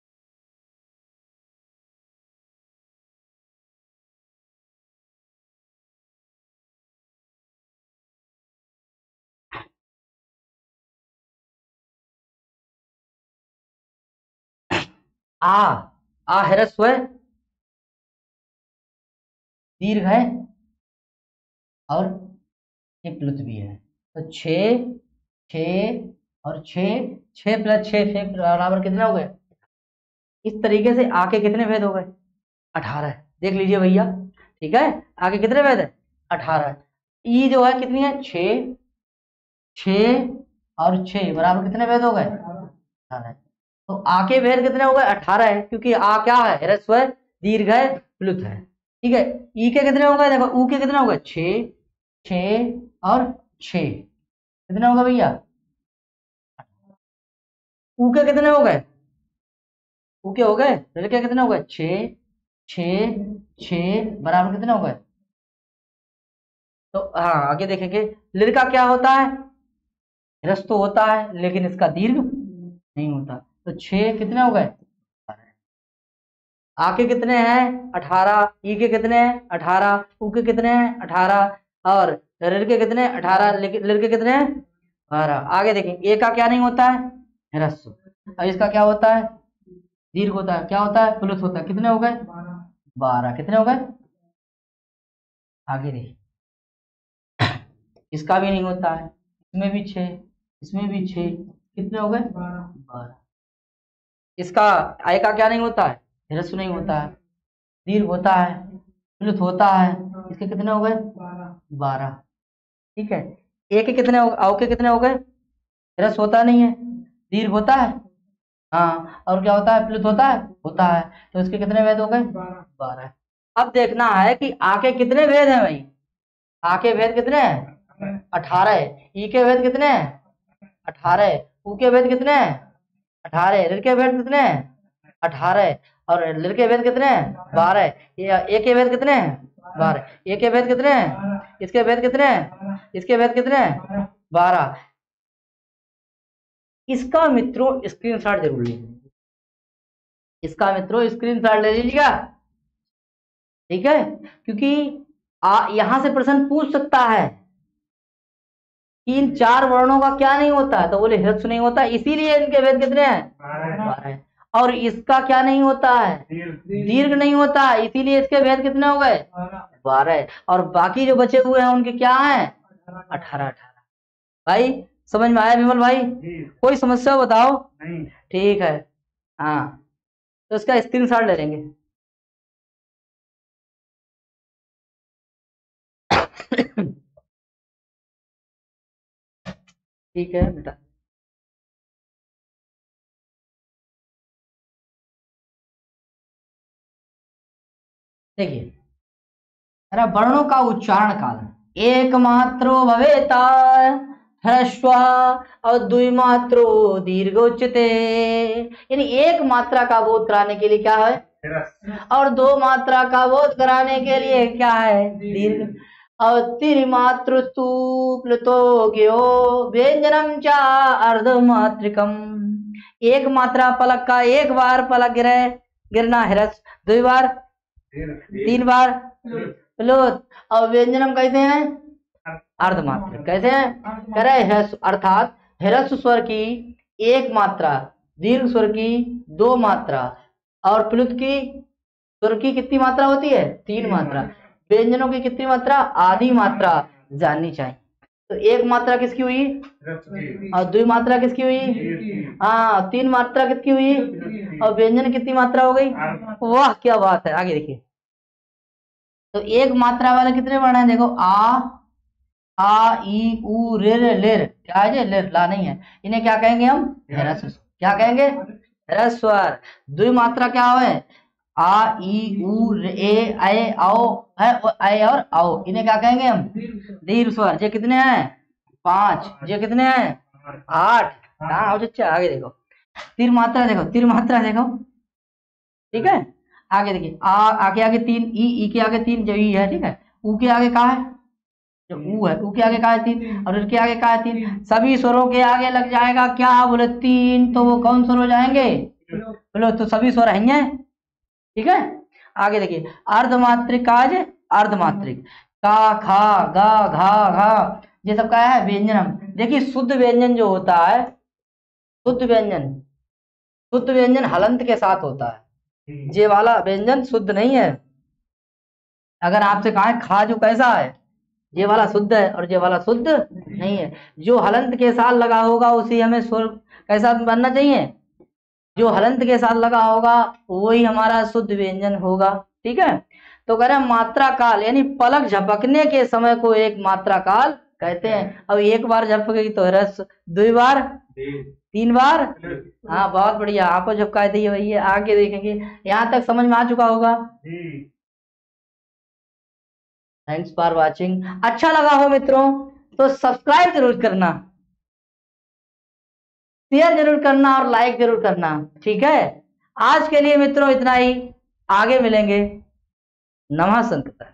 आ आ ह्रस्व है, दीर्घ है और ये प्लुत भी है। तो 6 6 और 6, 6 + 6 बराबर कितने हो गए? इस तरीके से आ के कितने भेद हो गए? 18। देख लीजिए भैया, ठीक है, आगे कितने भेद है? 18। ई जो है कितनी है? 6, 6 और 6 बराबर कितने भेद हो गए? 18। तो आ के भेद कितने हो गए? 18 है, क्योंकि आ क्या है? ह्रस्व है, दीर्घ है, प्लुत है। ठीक है, ई के कितने हो गए? देखो ऊ के कितने हो गए? 6, 6 और 6 कितने हो गए भैया? ऊ के कितने हो गए? ऊ के हो गए, ऋ के कितने हो गए? 6, 6, 6 बराबर कितने हो गए? तो हाँ आगे देखेंगे, लिर का क्या होता है? ह्रस्व तो होता है लेकिन इसका दीर्घ नहीं होता। तो 6 कितने हो गए? आ के कितने हैं? 18। ई के कितने हैं? 18। ऊ के कितने हैं? 18। और ऋ के कितने? 18। लेकिन लिर के कितने हैं? 12। आगे देखेंगे, ए का क्या नहीं होता है? ह्रस्व। और इसका क्या होता है? दीर्घ होता है। क्या होता है? प्लुत होता है। कितने हो गए? 12। कितने हो गए? आगे देखिए, इसका भी नहीं होता है, इसमें भी 6, इसमें भी 6, कितने हो गए? 12। इसका आय का क्या नहीं होता है? ह्रस्व नहीं होता है, दीर्घ होता है, प्लुत होता है। इसके कितने हो गए? 12। ठीक है, ए के कितने हो? औ के कितने हो गए? ह्रस्व होता नहीं है, दीर्घ होता है, हाँ, और क्या होता है? प्लुत होता है, होता है। तो इसके कितने भेद हो गए? 12। अब देखना है कि आ के कितने भेद हैं भाई? आ के भेद कितने हैं? 18 है। ई के भेद कितने हैं? 18 है। ऊ के भेद कितने हैं? 18 है। ऋ के भेद कितने हैं? 18 है। और लिर के भेद कितने हैं? 12 है। ए के भेद कितने हैं? 12। ए के भेद कितने हैं? इसके भेद कितने हैं? इसके भेद कितने हैं? 12। इसका मित्रों स्क्रीनशॉट जरूर लीजिए, इसका मित्रों स्क्रीनशॉट ले लीजिएगा, ठीक है, क्योंकि यहां से प्रश्न पूछ सकता है कि इन 4 वर्णों का क्या नहीं होता है, तो बोले ह्रस्व नहीं होता, इसीलिए इनके भेद कितने हैं? 12। और इसका क्या नहीं होता है? दीर्घ नहीं होता, इसीलिए इसके भेद कितने हो गए? 12। और बाकी जो बचे हुए हैं उनके क्या हैं? 18। भाई समझ में आया विमल भाई? कोई समस्या बताओ? ठीक है, हाँ, तो इसका स्क्रीनशॉट ले लेंगे। ठीक है बेटा, देखिए, वर्णों का उच्चारण काल एकमात्रो भवेता ह्रस्व और द्विमात्रो दीर्घोच्यते, यानी एक मात्रा का बोध कराने के लिए क्या है? और 2 मात्रा का बोध कराने के लिए क्या है? दीर्घ। और त्रिमातृस्तु प्लुतो ज्ञो व्यंजनम चा अर्धमात्रिकम, एक मात्रा पलक का एक बार पलक गिरना ह्रस्व, 2 बार, 3 बार प्लुत, और व्यंजनम कैसे हैं? अर्धमात्रिक। कैसे हैं? कह रहे ह्रस्व, अर्थात ह्रस्व स्वर की 1 मात्रा, दीर्घ स्वर की 2 मात्रा, और प्लुत की स्वर की कितनी मात्रा होती है? 3 मात्रा। व्यंजनों की कितनी मात्रा? आधी मात्रा जाननी चाहिए। तो 1 मात्रा किसकी हुई? और 2 मात्रा किसकी हुई? हाँ, 3 मात्रा किसकी हुई? और व्यंजन कितनी मात्रा हो गई? वाह क्या बात है। आगे देखिए, तो 1 मात्रा वाले कितने वर्ण हैं? देखो आ ई उ ऋ लिर, क्या है? लिर, ला नहीं है, इन्हें क्या कहेंगे हम? ह्रस्व। क्या कहेंगे? ह्रस्व स्वर। 2 मात्रा क्या है? आ ई उ ए ऐ औ है, ऐ और औ, इन्हें क्या कहेंगे हम? दीर्घ स्वर। ये कितने हैं? 5। ये कितने हैं? 8। हाँ आओ चच्चा, आगे देखो, 3 मात्रा देखो, 3 मात्रा देखो, ठीक है। आगे देखिए, आगे आगे 3, ई के आगे 3, जो ई है, ठीक है। ऊ के आगे कहा है? जो ऊ है, ऊ के आगे कहा है? 3। और के आगे कहा है? 3। सभी स्वरों के आगे लग जाएगा क्या? बोले 3, तो वो कौन स्वर हो जाएंगे? बोलो तो सभी स्वर हैं, ठीक है। आगे देखिए, अर्धमात्रिक काज, अर्धमात्रिक का, खा, गा, घा, घा, ये सब क्या है? व्यंजनम। देखिए शुद्ध व्यंजन जो होता है, शुद्ध व्यंजन हलंत के साथ होता है, ये वाला व्यंजन शुद्ध नहीं है। अगर आपसे कहा है खा, जो कैसा है? ये वाला शुद्ध है, और ये वाला शुद्ध नहीं है। जो हलंत के साथ लगा होगा उसी हमें स्वर कैसा बनना चाहिए? जो हलंत के साथ लगा होगा वही हमारा शुद्ध व्यंजन होगा। ठीक है, तो कह रहे हैं मात्रा काल यानी पलक झपकने के समय को एक मात्रा काल कहते हैं। अब एक बार झपकेगी तो रस, 2 बार, 3 बार। हाँ बहुत बढ़िया, आपको झपका दी भैया, आगे देखेंगे। यहाँ तक समझ में आ चुका होगा। Thanks for watching. अच्छा लगा हो मित्रों तो सब्सक्राइब जरूर करना, शेयर जरूर करना और लाइक जरूर करना। ठीक है, आज के लिए मित्रों इतना ही, आगे मिलेंगे। नमः संतता।